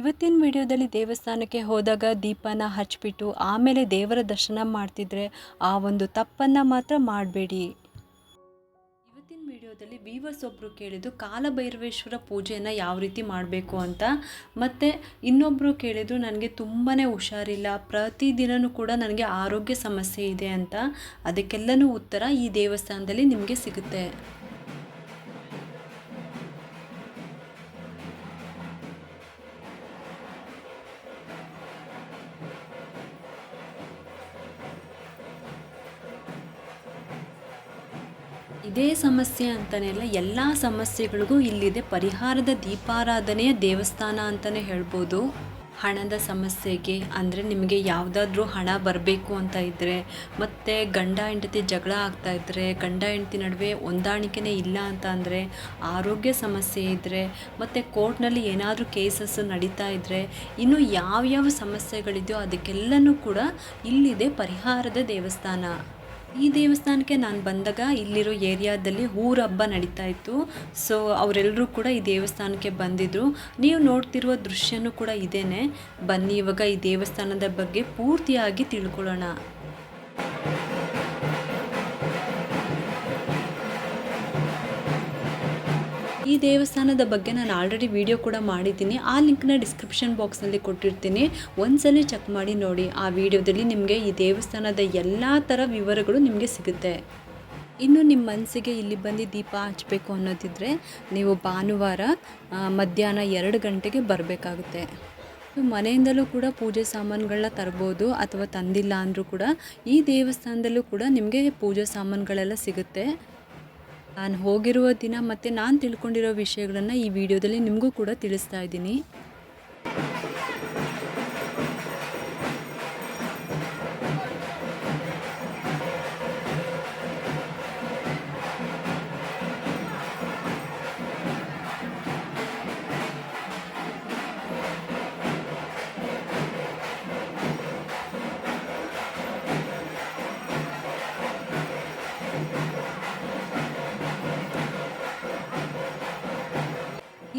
ಇವತ್ತಿನ ವಿಡಿಯೋದಲ್ಲಿ ದೇವಸ್ಥಾನಕ್ಕೆ ಹೋದಾಗ ದೀಪನ ಹಚ್ಬಿಟ್ಟು ಆಮೇಲೆ ದೇವರ ದರ್ಶನ ಮಾಡ್ತಿದ್ರೆ ಆ ಒಂದು ತಪ್ಪನ್ನು ಮಾತ್ರ ಮಾಡಬೇಡಿ. ಇವತ್ತಿನ ವಿಡಿಯೋದಲ್ಲಿ ವ್ಯೂವರ್ಸ್ ಒಬ್ಬರು ಕೇಳಿದ್ದು ಕಾಲಭೈರವೇಶ್ವರ ಪೂಜೆಯನ್ನು ಯಾವ ರೀತಿ ಮಾಡಬೇಕು ಅಂತ, ಮತ್ತು ಇನ್ನೊಬ್ಬರು ಕೇಳಿದ್ರು ನನಗೆ ತುಂಬಾ ಹುಷಾರಿಲ್ಲ, ಪ್ರತಿದಿನವೂ ಕೂಡ ನನಗೆ ಆರೋಗ್ಯ ಸಮಸ್ಯೆ ಇದೆ ಅಂತ. ಅದಕ್ಕೆಲ್ಲನೂ ಉತ್ತರ ಈ ದೇವಸ್ಥಾನದಲ್ಲಿ ನಿಮಗೆ ಸಿಗುತ್ತೆ. ಇದೇ ಸಮಸ್ಯೆ ಅಂತಲೇ ಅಲ್ಲ, ಎಲ್ಲ ಸಮಸ್ಯೆಗಳಿಗೂ ಇಲ್ಲಿದೆ ಪರಿಹಾರದ ದೀಪಾರಾಧನೆಯ ದೇವಸ್ಥಾನ ಅಂತಲೇ ಹೇಳ್ಬೋದು. ಹಣದ ಸಮಸ್ಯೆಗೆ ಅಂದರೆ ನಿಮಗೆ ಯಾವುದಾದ್ರೂ ಹಣ ಬರಬೇಕು ಅಂತ ಇದ್ದರೆ, ಮತ್ತು ಗಂಡ ಹೆಂಡತಿ ಜಗಳ ಆಗ್ತಾ ಇದ್ದರೆ, ಗಂಡ ಹೆಂಡತಿ ನಡುವೆ ಹೊಂದಾಣಿಕೆನೇ ಇಲ್ಲ ಅಂತ ಅಂದರೆ, ಆರೋಗ್ಯ ಸಮಸ್ಯೆ ಇದ್ದರೆ, ಮತ್ತು ಕೋರ್ಟ್ನಲ್ಲಿ ಏನಾದರೂ ಕೇಸಸ್ ನಡೀತಾ ಇದ್ದರೆ, ಇನ್ನು ಯಾವ್ಯಾವ ಸಮಸ್ಯೆಗಳಿದೆಯೋ ಅದಕ್ಕೆಲ್ಲನೂ ಕೂಡ ಇಲ್ಲಿದೆ ಪರಿಹಾರದ ದೇವಸ್ಥಾನ. ಈ ದೇವಸ್ಥಾನಕ್ಕೆ ನಾನು ಬಂದಾಗ ಇಲ್ಲಿರೋ ಏರಿಯಾದಲ್ಲಿ ಊರ ಹಬ್ಬ ನಡೀತಾ ಇತ್ತು. ಸೊ ಅವರೆಲ್ಲರೂ ಕೂಡ ಈ ದೇವಸ್ಥಾನಕ್ಕೆ ಬಂದಿದ್ದರು. ನೀವು ನೋಡ್ತಿರುವ ದೃಶ್ಯನೂ ಕೂಡ ಇದೇನೆ. ಬನ್ನಿ ಇವಾಗ ಈ ದೇವಸ್ಥಾನದ ಬಗ್ಗೆ ಪೂರ್ತಿಯಾಗಿ ತಿಳ್ಕೊಳ್ಳೋಣ. ಈ ದೇವಸ್ಥಾನದ ಬಗ್ಗೆ ನಾನು ಆಲ್ರೆಡಿ ವಿಡಿಯೋ ಕೂಡ ಮಾಡಿದ್ದೀನಿ. ಆ ಲಿಂಕ್ನ ಡಿಸ್ಕ್ರಿಪ್ಷನ್ ಬಾಕ್ಸ್ನಲ್ಲಿ ಕೊಟ್ಟಿರ್ತೀನಿ, ಒಂದ್ಸಲ ಚೆಕ್ ಮಾಡಿ ನೋಡಿ. ಆ ವಿಡಿಯೋದಲ್ಲಿ ನಿಮಗೆ ಈ ದೇವಸ್ಥಾನದ ಎಲ್ಲ ಥರ ವಿವರಗಳು ನಿಮಗೆ ಸಿಗುತ್ತೆ. ಇನ್ನು ನಿಮ್ಮ ಮನಸ್ಸಿಗೆ ಇಲ್ಲಿ ಬಂದು ದೀಪ ಹಚ್ಚಬೇಕು ಅನ್ನೋದಿದ್ದರೆ ನೀವು ಭಾನುವಾರ ಮಧ್ಯಾಹ್ನ 2 ಗಂಟೆಗೆ ಬರಬೇಕಾಗುತ್ತೆ. ಮನೆಯಿಂದಲೂ ಕೂಡ ಪೂಜೆ ಸಾಮಾನುಗಳನ್ನ ತರ್ಬೋದು, ಅಥವಾ ತಂದಿಲ್ಲ ಅಂದರೂ ಕೂಡ ಈ ದೇವಸ್ಥಾನದಲ್ಲೂ ಕೂಡ ನಿಮಗೆ ಪೂಜೆ ಸಾಮಾನುಗಳೆಲ್ಲ ಸಿಗುತ್ತೆ. ನಾನು ಹೋಗಿರುವ ದಿನ ಮತ್ತು ನಾನು ತಿಳ್ಕೊಂಡಿರೋ ವಿಷಯಗಳನ್ನು ಈ ವಿಡಿಯೋದಲ್ಲಿ ನಿಮಗೂ ಕೂಡ ತಿಳಿಸ್ತಾ ಇದ್ದೀನಿ.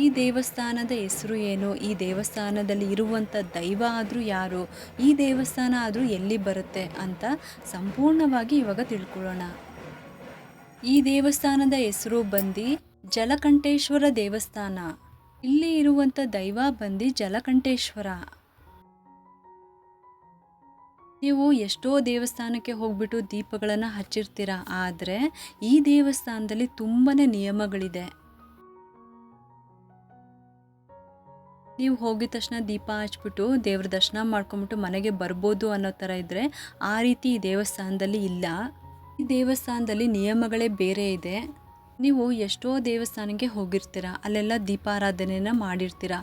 ಈ ದೇವಸ್ಥಾನದ ಹೆಸರು ಏನು, ಈ ದೇವಸ್ಥಾನದಲ್ಲಿ ಇರುವಂಥ ದೈವ ಆದರೂ ಯಾರು, ಈ ದೇವಸ್ಥಾನ ಆದರೂ ಎಲ್ಲಿ ಬರುತ್ತೆ ಅಂತ ಸಂಪೂರ್ಣವಾಗಿ ಇವಾಗ ತಿಳ್ಕೊಳ್ಳೋಣ. ಈ ದೇವಸ್ಥಾನದ ಹೆಸರು ಬಂದು ಜಲಕಂಠೇಶ್ವರ ದೇವಸ್ಥಾನ. ಇಲ್ಲಿ ಇರುವಂಥ ದೈವ ಬಂದು ಜಲಕಂಠೇಶ್ವರ. ನೀವು ಎಷ್ಟೋ ದೇವಸ್ಥಾನಕ್ಕೆ ಹೋಗ್ಬಿಟ್ಟು ದೀಪಗಳನ್ನು ಹಚ್ಚಿರ್ತೀರ, ಆದರೆ ಈ ದೇವಸ್ಥಾನದಲ್ಲಿ ತುಂಬಾ ನಿಯಮಗಳಿದೆ. ನೀವು ಹೋಗಿದ ತಕ್ಷಣ ದೀಪ ಹಚ್ಬಿಟ್ಟು ದೇವ್ರ ದರ್ಶನ ಮಾಡ್ಕೊಂಬಿಟ್ಟು ಮನೆಗೆ ಬರ್ಬೋದು ಅನ್ನೋ ಥರ ಇದ್ದರೆ, ಆ ರೀತಿ ಈ ದೇವಸ್ಥಾನದಲ್ಲಿ ಇಲ್ಲ. ಈ ದೇವಸ್ಥಾನದಲ್ಲಿ ನಿಯಮಗಳೇ ಬೇರೆ ಇದೆ. ನೀವು ಎಷ್ಟೋ ದೇವಸ್ಥಾನಕ್ಕೆ ಹೋಗಿರ್ತೀರ, ಅಲ್ಲೆಲ್ಲ ದೀಪಾರಾಧನೆಯನ್ನು ಮಾಡಿರ್ತೀರ.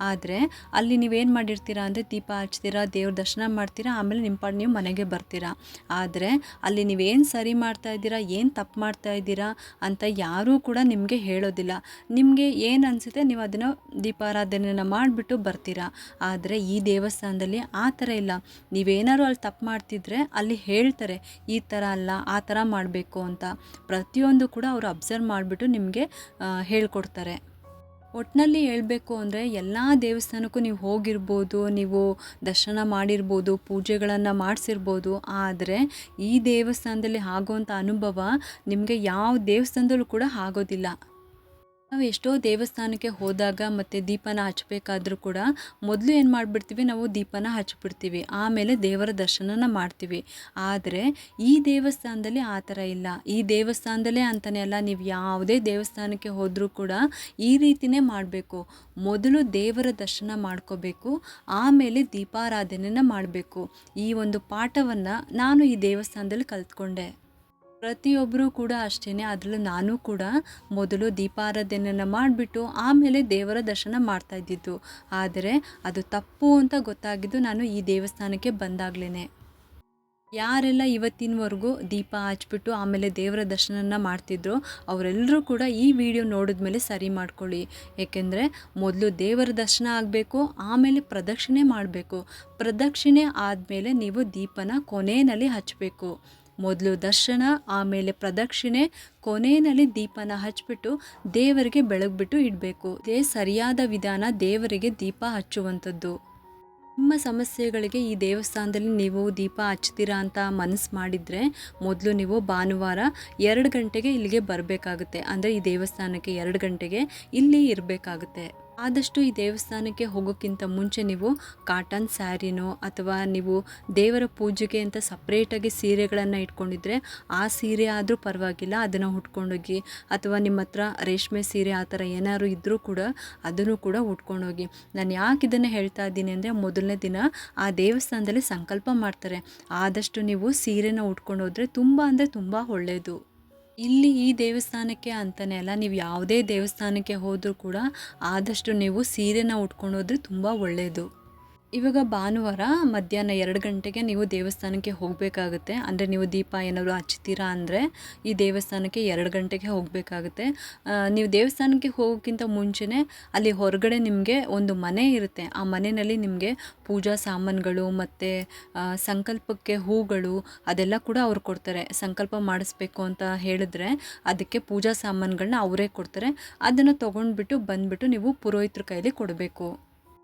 ಆದರೆ ಅಲ್ಲಿ ನೀವೇನು ಮಾಡಿರ್ತೀರಾ ಅಂದರೆ ದೀಪ ಹಚ್ತೀರಾ, ದೇವ್ರ ದರ್ಶನ ಮಾಡ್ತೀರಾ, ಆಮೇಲೆ ನಿಮ್ಮ ಪಾಡಿಗೆ ನೀವು ಮನೆಗೆ ಬರ್ತೀರಾ. ಆದರೆ ಅಲ್ಲಿ ನೀವೇನು ಸರಿ ಮಾಡ್ತಾ ಇದ್ದೀರಾ, ಏನು ತಪ್ಪು ಮಾಡ್ತಾ ಇದ್ದೀರಾ ಅಂತ ಯಾರೂ ಕೂಡ ನಿಮಗೆ ಹೇಳೋದಿಲ್ಲ. ನಿಮಗೆ ಏನು ಅನಿಸುತ್ತೆ ನೀವು ಅದನ್ನು ದೀಪಾರಾಧನೆಯನ್ನು ಮಾಡಿಬಿಟ್ಟು ಬರ್ತೀರಾ. ಆದರೆ ಈ ದೇವಸ್ಥಾನದಲ್ಲಿ ಆ ಥರ ಇಲ್ಲ. ನೀವೇನಾದ್ರು ಅಲ್ಲಿ ತಪ್ಪು ಮಾಡ್ತಿದ್ರೆ ಅಲ್ಲಿ ಹೇಳ್ತಾರೆ, ಈ ಥರ ಅಲ್ಲ ಆ ಥರ ಮಾಡಬೇಕು ಅಂತ. ಪ್ರತಿಯೊಂದು ಕೂಡ ಅವರು ಅಬ್ಸರ್ವ್ ಮಾಡಿಬಿಟ್ಟು ನಿಮಗೆ ಹೇಳ್ಕೊಡ್ತಾರೆ. ಒಟ್ಟಿನಲ್ಲಿ ಹೇಳಬೇಕು ಅಂದರೆ ಎಲ್ಲ ದೇವಸ್ಥಾನಕ್ಕೂ ನೀವು ಹೋಗಿರ್ಬೋದು, ನೀವು ದರ್ಶನ ಮಾಡಿರ್ಬೋದು, ಪೂಜೆಗಳನ್ನು ಮಾಡಿಸಿರ್ಬೋದು. ಆದರೆ ಈ ದೇವಸ್ಥಾನದಲ್ಲಿ ಆಗೋವಂಥ ಅನುಭವ ನಿಮಗೆ ಯಾವ ದೇವಸ್ಥಾನದಲ್ಲೂ ಕೂಡ ಆಗೋದಿಲ್ಲ. ನಾವು ಎಷ್ಟೋ ದೇವಸ್ಥಾನಕ್ಕೆ ಹೋದಾಗ ಮತ್ತು ದೀಪನ ಹಚ್ಚಬೇಕಾದ್ರೂ ಕೂಡ ಮೊದಲು ಏನು ಮಾಡಿಬಿಡ್ತೀವಿ, ನಾವು ದೀಪನ ಹಚ್ಚಿಬಿಡ್ತೀವಿ, ಆಮೇಲೆ ದೇವರ ದರ್ಶನನ ಮಾಡ್ತೀವಿ. ಆದರೆ ಈ ದೇವಸ್ಥಾನದಲ್ಲಿ ಆ ಥರ ಇಲ್ಲ. ಈ ದೇವಸ್ಥಾನದಲ್ಲೇ ಅಂತಲೇ ಅಲ್ಲ, ನೀವು ಯಾವುದೇ ದೇವಸ್ಥಾನಕ್ಕೆ ಹೋದರೂ ಕೂಡ ಈ ರೀತಿಯೇ ಮಾಡಬೇಕು. ಮೊದಲು ದೇವರ ದರ್ಶನ ಮಾಡ್ಕೋಬೇಕು, ಆಮೇಲೆ ದೀಪಾರಾಧನೆಯನ್ನು ಮಾಡಬೇಕು. ಈ ಒಂದು ಪಾಠವನ್ನು ನಾನು ಈ ದೇವಸ್ಥಾನದಲ್ಲಿ ಕಲ್ತ್ಕೊಂಡೆ. ಪ್ರತಿಯೊಬ್ಬರೂ ಕೂಡ ಅಷ್ಟೇ. ಅದರಲ್ಲೂ ನಾನು ಕೂಡ ಮೊದಲು ದೀಪಾರಾಧನೆಯನ್ನು ಮಾಡಿಬಿಟ್ಟು ಆಮೇಲೆ ದೇವರ ದರ್ಶನ ಮಾಡ್ತಾ ಇದ್ದಿದ್ದು. ಆದರೆ ಅದು ತಪ್ಪು ಅಂತ ಗೊತ್ತಾಗಿದ್ದು ನಾನು ಈ ದೇವಸ್ಥಾನಕ್ಕೆ ಬಂದಾಗಲೇ. ಯಾರೆಲ್ಲ ಇವತ್ತಿನವರೆಗೂ ದೀಪ ಹಚ್ಬಿಟ್ಟು ಆಮೇಲೆ ದೇವರ ದರ್ಶನ ಮಾಡ್ತಿದ್ರು ಅವರೆಲ್ಲರೂ ಕೂಡ ಈ ವಿಡಿಯೋ ನೋಡಿದ್ಮೇಲೆ ಸರಿ ಮಾಡ್ಕೊಳ್ಳಿ. ಏಕೆಂದರೆ ಮೊದಲು ದೇವರ ದರ್ಶನ ಆಗಬೇಕು, ಆಮೇಲೆ ಪ್ರದಕ್ಷಿಣೆ ಮಾಡಬೇಕು. ಪ್ರದಕ್ಷಿಣೆ ಆದಮೇಲೆ ನೀವು ದೀಪನ ಕೊನೆಯಲ್ಲಿ ಹಚ್ಚಬೇಕು. ಮೊದಲು ದರ್ಶನ, ಆಮೇಲೆ ಪ್ರದಕ್ಷಿಣೆ, ಕೊನೆಯಲ್ಲಿ ದೀಪನ ಹಚ್ಬಿಟ್ಟು ದೇವರಿಗೆ ಬೆಳಗ್ಬಿಟ್ಟು ಇಡಬೇಕು. ಇದೇ ಸರಿಯಾದ ವಿಧಾನ ದೇವರಿಗೆ ದೀಪ ಹಚ್ಚುವಂಥದ್ದು. ನಿಮ್ಮ ಸಮಸ್ಯೆಗಳಿಗೆ ಈ ದೇವಸ್ಥಾನದಲ್ಲಿ ನೀವು ದೀಪ ಹಚ್ತೀರಾ ಅಂತ ಮನಸ್ಸು ಮಾಡಿದರೆ ಮೊದಲು ನೀವು ಭಾನುವಾರ 2 ಗಂಟೆಗೆ ಇಲ್ಲಿಗೆ ಬರಬೇಕಾಗುತ್ತೆ. ಅಂದರೆ ಈ ದೇವಸ್ಥಾನಕ್ಕೆ 2 ಗಂಟೆಗೆ ಇಲ್ಲಿ ಇರಬೇಕಾಗುತ್ತೆ. ಆದಷ್ಟು ಈ ದೇವಸ್ಥಾನಕ್ಕೆ ಹೋಗೋಕ್ಕಿಂತ ಮುಂಚೆ ನೀವು ಕಾಟನ್ ಸ್ಯಾರಿನೋ ಅಥವಾ ನೀವು ದೇವರ ಪೂಜೆಗೆ ಅಂತ ಸಪ್ರೇಟಾಗಿ ಸೀರೆಗಳನ್ನು ಇಟ್ಕೊಂಡಿದ್ರೆ ಆ ಸೀರೆ ಆದರೂ ಪರವಾಗಿಲ್ಲ, ಅದನ್ನು ಉಟ್ಕೊಂಡೋಗಿ. ಅಥವಾ ನಿಮ್ಮ ಹತ್ರ ರೇಷ್ಮೆ ಸೀರೆ ಆ ಥರ ಏನಾದ್ರು ಇದ್ದರೂ ಕೂಡ ಅದನ್ನು ಕೂಡ ಉಟ್ಕೊಂಡೋಗಿ. ನಾನು ಯಾಕೆ ಇದನ್ನು ಹೇಳ್ತಾ ಇದ್ದೀನಿ ಅಂದರೆ, ಮೊದಲನೇ ದಿನ ಆ ದೇವಸ್ಥಾನದಲ್ಲಿ ಸಂಕಲ್ಪ ಮಾಡ್ತಾರೆ. ಆದಷ್ಟು ನೀವು ಸೀರೆನ ಉಟ್ಕೊಂಡು ಹೋದರೆ ತುಂಬ ಅಂದರೆ ತುಂಬ ಒಳ್ಳೆಯದು. ಇಲ್ಲಿ ಈ ದೇವಸ್ಥಾನಕ್ಕೆ ಅಂತಲೇ ಅಲ್ಲ, ನೀವು ಯಾವುದೇ ದೇವಸ್ಥಾನಕ್ಕೆ ಹೋದರೂ ಕೂಡ ಆದಷ್ಟು ನೀವು ಸೀರೆನ ಉಟ್ಕೊಂಡು ಹೋದರೆ ತುಂಬ ಒಳ್ಳೆಯದು. ಇವಾಗ ಭಾನುವಾರ ಮಧ್ಯಾಹ್ನ 2 ಗಂಟೆಗೆ ನೀವು ದೇವಸ್ಥಾನಕ್ಕೆ ಹೋಗಬೇಕಾಗುತ್ತೆ. ಅಂದರೆ ನೀವು ದೀಪ ಏನಾದರೂ ಹಚ್ತೀರಾ ಅಂದರೆ ಈ ದೇವಸ್ಥಾನಕ್ಕೆ 2 ಗಂಟೆಗೆ ಹೋಗಬೇಕಾಗುತ್ತೆ. ನೀವು ದೇವಸ್ಥಾನಕ್ಕೆ ಹೋಗೋಕ್ಕಿಂತ ಮುಂಚೆನೇ ಅಲ್ಲಿ ಹೊರಗಡೆ ನಿಮಗೆ ಒಂದು ಮನೆ ಇರುತ್ತೆ. ಆ ಮನೆಯಲ್ಲಿ ನಿಮಗೆ ಪೂಜಾ ಸಾಮಾನುಗಳು ಮತ್ತು ಸಂಕಲ್ಪಕ್ಕೆ ಹೂಗಳು ಅದೆಲ್ಲ ಕೂಡ ಅವ್ರು ಕೊಡ್ತಾರೆ. ಸಂಕಲ್ಪ ಮಾಡಿಸ್ಬೇಕು ಅಂತ ಹೇಳಿದ್ರೆ ಅದಕ್ಕೆ ಪೂಜಾ ಸಾಮಾನುಗಳನ್ನ ಅವರೇ ಕೊಡ್ತಾರೆ. ಅದನ್ನು ತೊಗೊಂಡ್ಬಿಟ್ಟು ಬಂದುಬಿಟ್ಟು ನೀವು ಪುರೋಹಿತರ ಕೈಯಲ್ಲಿ ಕೊಡಬೇಕು.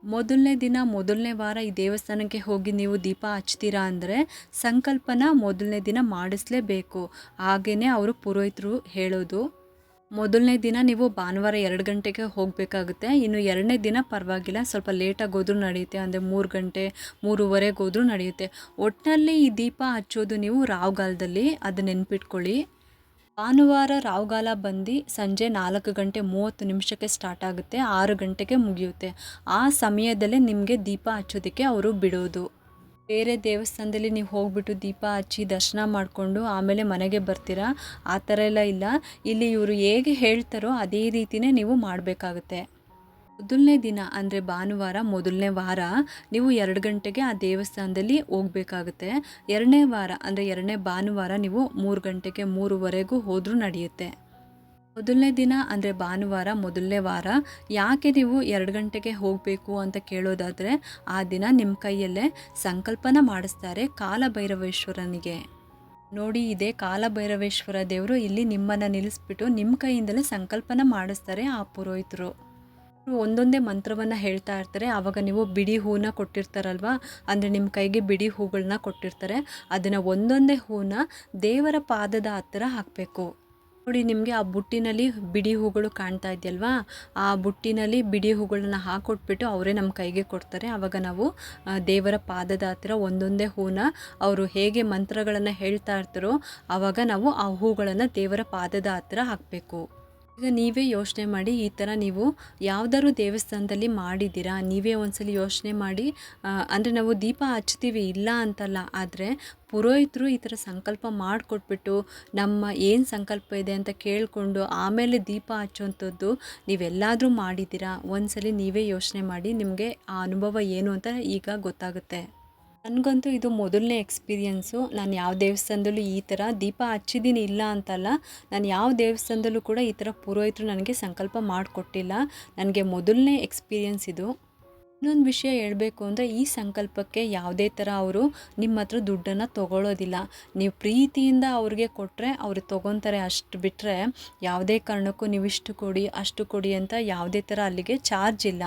ಮೊದಲನೇ ದಿನ ಮೊದಲನೇ ವಾರ ಈ ದೇವಸ್ಥಾನಕ್ಕೆ ಹೋಗಿ ನೀವು ದೀಪ ಹಚ್ತೀರಾ ಅಂದರೆ ಸಂಕಲ್ಪನ ಮೊದಲನೇ ದಿನ ಮಾಡಿಸ್ಲೇಬೇಕು. ಹಾಗೆಯೇ ಅವರು ಪುರೋಹಿತರು ಹೇಳೋದು. ಮೊದಲನೇ ದಿನ ನೀವು ಭಾನುವಾರ 2 ಗಂಟೆಗೆ ಹೋಗಬೇಕಾಗುತ್ತೆ. ಇನ್ನು 2ನೇ ದಿನ ಪರವಾಗಿಲ್ಲ, ಸ್ವಲ್ಪ ಲೇಟಾಗಿ ಹೋದ್ರೂ ನಡೆಯುತ್ತೆ. ಅಂದರೆ 3 ಗಂಟೆ 3:15 ಹೋದ್ರೂ ನಡೆಯುತ್ತೆ. ಒಟ್ಟಿನಲ್ಲಿ ಈ ದೀಪ ಹಚ್ಚೋದು ನೀವು ರಾವ್ಗಾಲದಲ್ಲಿ, ಅದು ನೆನ್ಪಿಟ್ಕೊಳ್ಳಿ. ಭಾನುವಾರ ರಾವ್ಗಾಲ ಬಂದು ಸಂಜೆ 4:30 ಸ್ಟಾರ್ಟ್ ಆಗುತ್ತೆ, 6 ಗಂಟೆಗೆ ಮುಗಿಯುತ್ತೆ. ಆ ಸಮಯದಲ್ಲೇ ನಿಮಗೆ ದೀಪ ಹಚ್ಚೋದಕ್ಕೆ ಅವರು ಬಿಡೋದು. ಬೇರೆ ದೇವಸ್ಥಾನದಲ್ಲಿ ನೀವು ಹೋಗ್ಬಿಟ್ಟು ದೀಪ ಹಚ್ಚಿ ದರ್ಶನ ಮಾಡಿಕೊಂಡು ಆಮೇಲೆ ಮನೆಗೆ ಬರ್ತೀರಾ, ಆ ಥರ ಎಲ್ಲ ಇಲ್ಲ. ಇಲ್ಲಿ ಇವರು ಹೇಗೆ ಹೇಳ್ತಾರೋ ಅದೇ ರೀತಿಯೇ ನೀವು ಮಾಡಬೇಕಾಗುತ್ತೆ. ಮೊದಲನೇ ದಿನ ಅಂದರೆ ಭಾನುವಾರ ಮೊದಲನೇ ವಾರ ನೀವು 2 ಗಂಟೆಗೆ ಆ ದೇವಸ್ಥಾನದಲ್ಲಿ ಹೋಗಬೇಕಾಗುತ್ತೆ. 2ನೇ ವಾರ ಅಂದರೆ 2ನೇ ಭಾನುವಾರ ನೀವು 3 ಗಂಟೆಗೆ 3:15 ಹೋದರೂ ನಡೆಯುತ್ತೆ. ಮೊದಲನೇ ದಿನ ಅಂದರೆ ಭಾನುವಾರ ಮೊದಲನೇ ವಾರ ಯಾಕೆ ನೀವು 2 ಗಂಟೆಗೆ ಹೋಗಬೇಕು ಅಂತ ಕೇಳೋದಾದರೆ, ಆ ದಿನ ನಿಮ್ಮ ಕೈಯಲ್ಲೇ ಸಂಕಲ್ಪನ ಮಾಡಿಸ್ತಾರೆ ಕಾಲಭೈರವೇಶ್ವರನಿಗೆ. ನೋಡಿ, ಇದೇ ಕಾಲಭೈರವೇಶ್ವರ ದೇವರು ಇಲ್ಲಿ ನಿಮ್ಮನ್ನು ನಿಲ್ಲಿಸ್ಬಿಟ್ಟು ನಿಮ್ಮ ಕೈಯಿಂದಲೇ ಸಂಕಲ್ಪನ ಮಾಡಿಸ್ತಾರೆ ಆ ಪುರೋಹಿತರು. ಒಂದೊಂದೇ ಮಂತ್ರವನ್ನು ಹೇಳ್ತಾ ಇರ್ತಾರೆ. ಆವಾಗ ನೀವು ಬಿಡಿ ಹೂವನ್ನ ಕೊಟ್ಟಿರ್ತಾರಲ್ವ, ಅಂದರೆ ನಿಮ್ಮ ಕೈಗೆ ಬಿಡಿ ಹೂಗಳನ್ನ ಕೊಟ್ಟಿರ್ತಾರೆ. ಅದನ್ನು ಒಂದೊಂದೇ ಹೂವನ್ನ ದೇವರ ಪಾದದ ಹತ್ತಿರ ಹಾಕಬೇಕು. ನೋಡಿ, ನಿಮಗೆ ಆ ಬುಟ್ಟಿನಲ್ಲಿ ಬಿಡಿ ಹೂಗಳು ಕಾಣ್ತಾ ಇದೆಯಲ್ವಾ, ಆ ಬುಟ್ಟಿನಲ್ಲಿ ಬಿಡಿ ಹೂಗಳನ್ನ ಹಾಕೊಟ್ಬಿಟ್ಟು ಅವರೇ ನಮ್ಮ ಕೈಗೆ ಕೊಡ್ತಾರೆ. ಆವಾಗ ನಾವು ದೇವರ ಪಾದದ ಹತ್ತಿರ ಒಂದೊಂದೇ ಹೂವನ್ನ ಅವರು ಹೇಗೆ ಮಂತ್ರಗಳನ್ನು ಹೇಳ್ತಾ ಇರ್ತಾರೋ ಆವಾಗ ನಾವು ಆ ಹೂಗಳನ್ನು ದೇವರ ಪಾದದ ಹತ್ತಿರ ಹಾಕಬೇಕು. ಈಗ ನೀವೇ ಯೋಚನೆ ಮಾಡಿ, ಈ ಥರ ನೀವು ಯಾವುದಾದ್ರು ದೇವಸ್ಥಾನದಲ್ಲಿ ಮಾಡಿದ್ದೀರಾ? ನೀವೇ ಒಂದ್ಸಲಿ ಯೋಚನೆ ಮಾಡಿ. ಅಂದರೆ ನಾವು ದೀಪ ಹಚ್ತೀವಿ ಇಲ್ಲ ಅಂತಲ್ಲ, ಆದರೆ ಪುರೋಹಿತರು ಈ ಥರ ಸಂಕಲ್ಪ ಮಾಡಿಕೊಟ್ಬಿಟ್ಟು ನಮ್ಮ ಏನು ಸಂಕಲ್ಪ ಇದೆ ಅಂತ ಕೇಳಿಕೊಂಡು ಆಮೇಲೆ ದೀಪ ಹಚ್ಚುವಂಥದ್ದು ನೀವೆಲ್ಲಾದರೂ ಮಾಡಿದ್ದೀರಾ? ಒಂದ್ಸಲಿ ನೀವೇ ಯೋಚನೆ ಮಾಡಿ, ನಿಮಗೆ ಆ ಅನುಭವ ಏನು ಅಂತ ಈಗ ಗೊತ್ತಾಗುತ್ತೆ. ನನಗಂತೂ ಇದು ಮೊದಲನೇ ಎಕ್ಸ್ಪೀರಿಯೆನ್ಸು. ನಾನು ಯಾವ ದೇವಸ್ಥಾನದಲ್ಲೂ ಈ ಥರ ದೀಪ ಹಚ್ಚಿದ್ದೀನಿ ಇಲ್ಲ ಅಂತಲ್ಲ, ನಾನು ಯಾವ ದೇವಸ್ಥಾನದಲ್ಲೂ ಕೂಡ ಈ ಥರ ಪುರೋಹಿತರು ನನಗೆ ಸಂಕಲ್ಪ ಮಾಡಿಕೊಟ್ಟಿಲ್ಲ. ನನಗೆ ಮೊದಲನೇ ಎಕ್ಸ್ಪೀರಿಯೆನ್ಸ್ ಇದು. ಇನ್ನೊಂದು ವಿಷಯ ಹೇಳಬೇಕು ಅಂದರೆ, ಈ ಸಂಕಲ್ಪಕ್ಕೆ ಯಾವುದೇ ಥರ ಅವರು ನಿಮ್ಮ ಹತ್ರ ದುಡ್ಡನ್ನು ತೊಗೊಳ್ಳೋದಿಲ್ಲ. ನೀವು ಪ್ರೀತಿಯಿಂದ ಅವ್ರಿಗೆ ಕೊಟ್ಟರೆ ಅವರು ತೊಗೊತಾರೆ, ಅಷ್ಟು ಬಿಟ್ಟರೆ ಯಾವುದೇ ಕಾರಣಕ್ಕೂ ನೀವು ಇಷ್ಟು ಕೊಡಿ ಅಷ್ಟು ಕೊಡಿ ಅಂತ ಯಾವುದೇ ಥರ ಅಲ್ಲಿಗೆ ಚಾರ್ಜ್ ಇಲ್ಲ.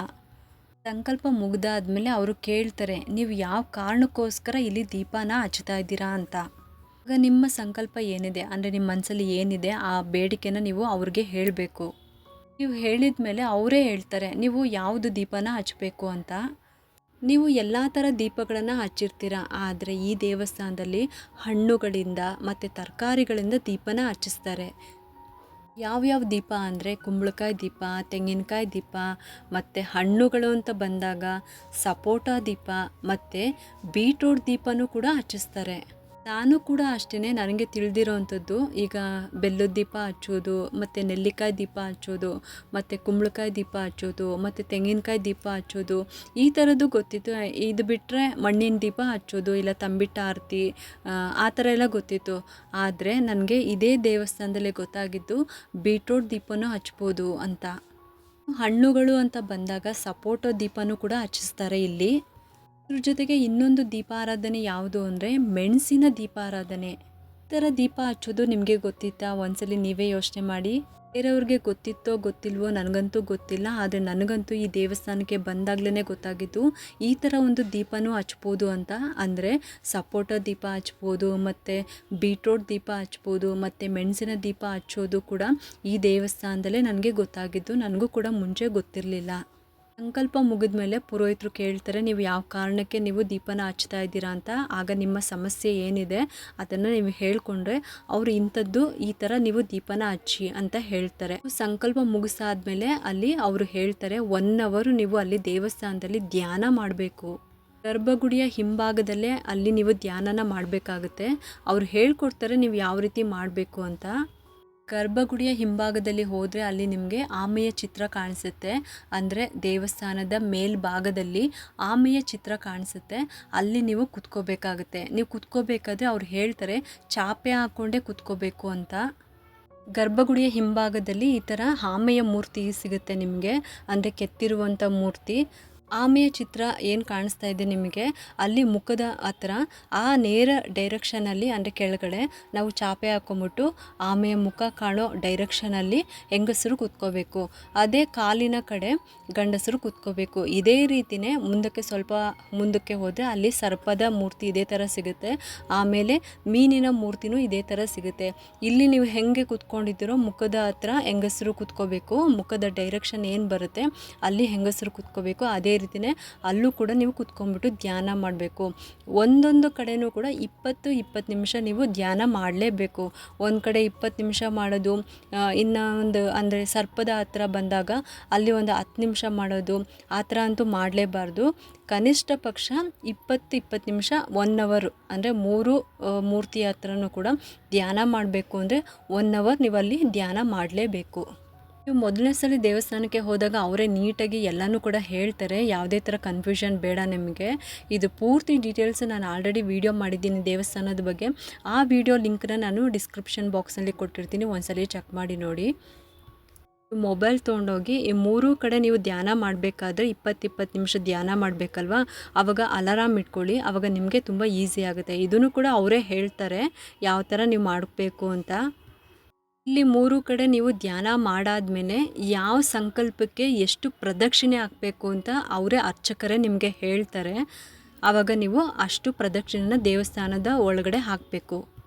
ಸಂಕಲ್ಪ ಮುಗ್ದಾದ್ಮೇಲೆ ಅವರು ಕೇಳ್ತಾರೆ, ನೀವು ಯಾವ ಕಾರಣಕ್ಕೋಸ್ಕರ ಇಲ್ಲಿ ದೀಪನ ಹಚ್ತಾ ಇದ್ದೀರಾ ಅಂತ. ಆಗ ನಿಮ್ಮ ಸಂಕಲ್ಪ ಏನಿದೆ ಅಂದರೆ ನಿಮ್ಮ ಮನಸ್ಸಲ್ಲಿ ಏನಿದೆ ಆ ಬೇಡಿಕೆನ ನೀವು ಅವ್ರಿಗೆ ಹೇಳಬೇಕು. ನೀವು ಹೇಳಿದ ಮೇಲೆ ಅವರೇ ಹೇಳ್ತಾರೆ ನೀವು ಯಾವುದು ದೀಪನ ಹಚ್ಚಬೇಕು ಅಂತ. ನೀವು ಎಲ್ಲ ಥರ ದೀಪಗಳನ್ನು ಹಚ್ಚಿರ್ತೀರ, ಆದರೆ ಈ ದೇವಸ್ಥಾನದಲ್ಲಿ ಹಣ್ಣುಗಳಿಂದ ಮತ್ತು ತರಕಾರಿಗಳಿಂದ ದೀಪನ ಹಚ್ಚಿಸ್ತಾರೆ. ಯಾವ್ಯಾವ ದೀಪ ಅಂದರೆ ಕುಂಬಳಕಾಯಿ ದೀಪ, ತೆಂಗಿನಕಾಯಿ ದೀಪ, ಮತ್ತು ಹಣ್ಣುಗಳು ಅಂತ ಬಂದಾಗ ಸಪೋಟ ದೀಪ ಮತ್ತು ಬೀಟ್ರೂಟ್ ದೀಪನೂ ಕೂಡ ಹಚ್ಚಿಸ್ತಾರೆ. ನಾನು ಕೂಡ ಅಷ್ಟೇ, ನನಗೆ ತಿಳಿದಿರೋವಂಥದ್ದು ಈಗ ಬೆಲ್ಲದ ದೀಪ ಹಚ್ಚೋದು, ಮತ್ತು ನೆಲ್ಲಿಕಾಯಿ ದೀಪ ಹಚ್ಚೋದು, ಮತ್ತು ಕುಂಬಳಕಾಯಿ ದೀಪ ಹಚ್ಚೋದು, ಮತ್ತು ತೆಂಗಿನಕಾಯಿ ದೀಪ ಹಚ್ಚೋದು, ಈ ಥರದ್ದು ಗೊತ್ತಿತ್ತು. ಇದು ಬಿಟ್ಟರೆ ಮಣ್ಣಿನ ದೀಪ ಹಚ್ಚೋದು, ಇಲ್ಲ ತಂಬಿಟ್ಟು ಆರತಿ, ಆ ಥರ ಎಲ್ಲ ಗೊತ್ತಿತ್ತು. ಆದರೆ ನನಗೆ ಇದೇ ದೇವಸ್ಥಾನದಲ್ಲೇ ಗೊತ್ತಾಗಿದ್ದು ಬೀಟ್ರೂಟ್ ದೀಪನೂ ಹಚ್ಬೋದು ಅಂತ. ಹಣ್ಣುಗಳು ಅಂತ ಬಂದಾಗ ಸಪೋಟೋ ದೀಪನೂ ಕೂಡ ಹಚ್ಚಿಸ್ತಾರೆ ಇಲ್ಲಿ. ಇದ್ರ ಜೊತೆಗೆ ಇನ್ನೊಂದು ದೀಪಾರಾಧನೆ ಯಾವುದು ಅಂದರೆ ಮೆಣಸಿನ ದೀಪಾರಾಧನೆ. ಈ ಥರ ದೀಪ ಹಚ್ಚೋದು ನಿಮಗೆ ಗೊತ್ತಿತ್ತಾ? ಒಂದ್ಸಲಿ ನೀವೇ ಯೋಚನೆ ಮಾಡಿ. ಬೇರೆಯವ್ರಿಗೆ ಗೊತ್ತಿತ್ತೋ ಗೊತ್ತಿಲ್ವೋ ನನಗಂತೂ ಗೊತ್ತಿಲ್ಲ. ಆದರೆ ನನಗಂತೂ ಈ ದೇವಸ್ಥಾನಕ್ಕೆ ಬಂದಾಗಲೇ ಗೊತ್ತಾಗಿದ್ದು ಈ ಥರ ಒಂದು ದೀಪನೂ ಹಚ್ಬೋದು ಅಂತ. ಅಂದರೆ ಸಪೋಟ ದೀಪ ಹಚ್ಬೋದು, ಮತ್ತು ಬೀಟ್ರೋಟ್ ದೀಪ ಹಚ್ಬೋದು, ಮತ್ತು ಮೆಣಸಿನ ದೀಪ ಹಚ್ಚೋದು ಕೂಡ ಈ ದೇವಸ್ಥಾನದಲ್ಲೇ ನನಗೆ ಗೊತ್ತಾಗಿದ್ದು. ನನಗೂ ಕೂಡ ಮುಂಚೆ ಗೊತ್ತಿರಲಿಲ್ಲ. ಸಂಕಲ್ಪ ಮುಗಿದ ಮೇಲೆ ಪುರೋಹಿತರು ಕೇಳ್ತಾರೆ, ನೀವು ಯಾವ ಕಾರಣಕ್ಕೆ ನೀವು ದೀಪನ ಹಚ್ತಾ ಇದ್ದೀರಾ ಅಂತ. ಆಗ ನಿಮ್ಮ ಸಮಸ್ಯೆ ಏನಿದೆ ಅದನ್ನು ನೀವು ಹೇಳ್ಕೊಂಡ್ರೆ ಅವರು ಇಂಥದ್ದು ಈ ಥರ ನೀವು ದೀಪನ ಹಚ್ಚಿ ಅಂತ ಹೇಳ್ತಾರೆ. ಸಂಕಲ್ಪ ಮುಗಿಸಾದ್ಮೇಲೆ ಅಲ್ಲಿ ಅವರು ಹೇಳ್ತಾರೆ 1 ಅವರ್ ನೀವು ಅಲ್ಲಿ ದೇವಸ್ಥಾನದಲ್ಲಿ ಧ್ಯಾನ ಮಾಡಬೇಕು. ಗರ್ಭಗುಡಿಯ ಹಿಂಭಾಗದಲ್ಲೇ ಅಲ್ಲಿ ನೀವು ಧ್ಯಾನನ ಮಾಡಬೇಕಾಗುತ್ತೆ. ಅವ್ರು ಹೇಳ್ಕೊಡ್ತಾರೆ ನೀವು ಯಾವ ರೀತಿ ಮಾಡಬೇಕು ಅಂತ. ಗರ್ಭಗುಡಿಯ ಹಿಂಭಾಗದಲ್ಲಿ ಹೋದರೆ ಅಲ್ಲಿ ನಿಮಗೆ ಆಮೆಯ ಚಿತ್ರ ಕಾಣಿಸುತ್ತೆ. ಅಂದರೆ ದೇವಸ್ಥಾನದ ಮೇಲ್ಭಾಗದಲ್ಲಿ ಆಮೆಯ ಚಿತ್ರ ಕಾಣಿಸುತ್ತೆ. ಅಲ್ಲಿ ನೀವು ಕುತ್ಕೋಬೇಕಾಗುತ್ತೆ. ನೀವು ಕುತ್ಕೋಬೇಕಾದ್ರೆ ಅವ್ರು ಹೇಳ್ತಾರೆ ಚಾಪೆ ಹಾಕ್ಕೊಂಡೇ ಕುತ್ಕೋಬೇಕು ಅಂತ. ಗರ್ಭಗುಡಿಯ ಹಿಂಭಾಗದಲ್ಲಿ ಈ ಥರ ಆಮೆಯ ಮೂರ್ತಿ ಸಿಗುತ್ತೆ ನಿಮಗೆ, ಅಂದರೆ ಕೆತ್ತಿರುವಂಥ ಮೂರ್ತಿ. ಆಮೆಯ ಚಿತ್ರ ಏನು ಕಾಣಿಸ್ತಾ ಇದೆ ನಿಮಗೆ, ಅಲ್ಲಿ ಮುಖದ ಹತ್ರ ಆ ನೇರ ಡೈರೆಕ್ಷನಲ್ಲಿ, ಅಂದರೆ ಕೆಳಗಡೆ ನಾವು ಚಾಪೆ ಹಾಕ್ಕೊಂಬಿಟ್ಟು ಆಮೆಯ ಮುಖ ಕಾಣೋ ಡೈರೆಕ್ಷನಲ್ಲಿ ಹೆಂಗಸರು ಕೂತ್ಕೋಬೇಕು. ಅದೇ ಕಾಲಿನ ಕಡೆ ಗಂಡಸರು ಕೂತ್ಕೋಬೇಕು. ಇದೇ ರೀತಿಯೇ ಮುಂದಕ್ಕೆ ಸ್ವಲ್ಪ ಮುಂದಕ್ಕೆ ಹೋದರೆ ಅಲ್ಲಿ ಸರ್ಪದ ಮೂರ್ತಿ ಇದೇ ಥರ ಸಿಗುತ್ತೆ. ಆಮೇಲೆ ಮೀನಿನ ಮೂರ್ತಿನೂ ಇದೇ ಥರ ಸಿಗುತ್ತೆ. ಇಲ್ಲಿ ನೀವು ಹೆಂಗೆ ಕೂತ್ಕೊಂಡಿದ್ದೀರೋ ಮುಖದ ಹತ್ರ ಹೆಂಗಸರು ಕೂತ್ಕೋಬೇಕು. ಮುಖದ ಡೈರೆಕ್ಷನ್ ಏನು ಬರುತ್ತೆ ಅಲ್ಲಿ ಹೆಂಗಸರು ಕೂತ್ಕೋಬೇಕು. ಅದೇ ರೀತಿಯೇ ಅಲ್ಲೂ ಕೂಡ ನೀವು ಕುತ್ಕೊಂಡ್ಬಿಟ್ಟು ಧ್ಯಾನ ಮಾಡಬೇಕು. ಒಂದೊಂದು ಕಡೆನೂ ಕೂಡ 20 ನಿಮಿಷ ನೀವು ಧ್ಯಾನ ಮಾಡಲೇಬೇಕು. ಒಂದು ಕಡೆ 20 ನಿಮಿಷ ಮಾಡೋದು, ಇನ್ನೊಂದು ಅಂದರೆ ಸರ್ಪದ ಹತ್ರ ಬಂದಾಗ ಅಲ್ಲಿ ಒಂದು 10 ನಿಮಿಷ ಮಾಡೋದು, ಆ ಥರ ಅಂತೂ ಮಾಡಲೇಬಾರ್ದು. ಕನಿಷ್ಠ ಪಕ್ಷ 20 ನಿಮಿಷ 1 ಅವರ್, ಅಂದರೆ 3 ಮೂರ್ತಿ ಹತ್ರನೂ ಕೂಡ ಧ್ಯಾನ ಮಾಡಬೇಕು. ಅಂದರೆ 1 ಅವರ್ ನೀವು ಅಲ್ಲಿ ಧ್ಯಾನ ಮಾಡಲೇಬೇಕು. ನೀವು ಮೊದಲನೇ ಸಲ ದೇವಸ್ಥಾನಕ್ಕೆ ಹೋದಾಗ ಅವರೇ ನೀಟಾಗಿ ಎಲ್ಲನೂ ಕೂಡ ಹೇಳ್ತಾರೆ. ಯಾವುದೇ ಥರ ಕನ್ಫ್ಯೂಷನ್ ಬೇಡ ನಿಮಗೆ. ಇದು ಪೂರ್ತಿ ಡೀಟೇಲ್ಸ್ ನಾನು ಆಲ್ರೆಡಿ ವಿಡಿಯೋ ಮಾಡಿದ್ದೀನಿ ದೇವಸ್ಥಾನದ ಬಗ್ಗೆ. ಆ ವಿಡಿಯೋ ಲಿಂಕ್ನ ನಾನು ಡಿಸ್ಕ್ರಿಪ್ಷನ್ ಬಾಕ್ಸಲ್ಲಿ ಕೊಟ್ಟಿರ್ತೀನಿ, ಒಂದ್ಸಲಿ ಚೆಕ್ ಮಾಡಿ ನೋಡಿ. ಮೊಬೈಲ್ ತೊಗೊಂಡೋಗಿ ಈ 3 ಕಡೆ ನೀವು ಧ್ಯಾನ ಮಾಡಬೇಕಾದ್ರೆ 20 ನಿಮಿಷ ಧ್ಯಾನ ಮಾಡಬೇಕಲ್ವಾ, ಆವಾಗ ಅಲಾರಾಮ್ ಇಟ್ಕೊಳ್ಳಿ. ಆವಾಗ ನಿಮಗೆ ತುಂಬ ಈಸಿ ಆಗುತ್ತೆ. ಇದನ್ನು ಕೂಡ ಅವರೇ ಹೇಳ್ತಾರೆ ಯಾವ ಥರ ನೀವು ಮಾಡಬೇಕು ಅಂತ. ಇಲ್ಲಿ 3 ಕಡೆ ನೀವು ಧ್ಯಾನ ಮಾಡಾದ್ಮೇಲೆ ಯಾವ ಸಂಕಲ್ಪಕ್ಕೆ ಎಷ್ಟು ಪ್ರದಕ್ಷಿಣೆ ಹಾಕಬೇಕು ಅಂತ ಅವರೇ ಅರ್ಚಕರೇ ನಿಮಗೆ ಹೇಳ್ತಾರೆ. ಆವಾಗ ನೀವು ಅಷ್ಟು ಪ್ರದಕ್ಷಿಣೆನ ದೇವಸ್ಥಾನದ ಒಳಗಡೆ ಹಾಕಬೇಕು.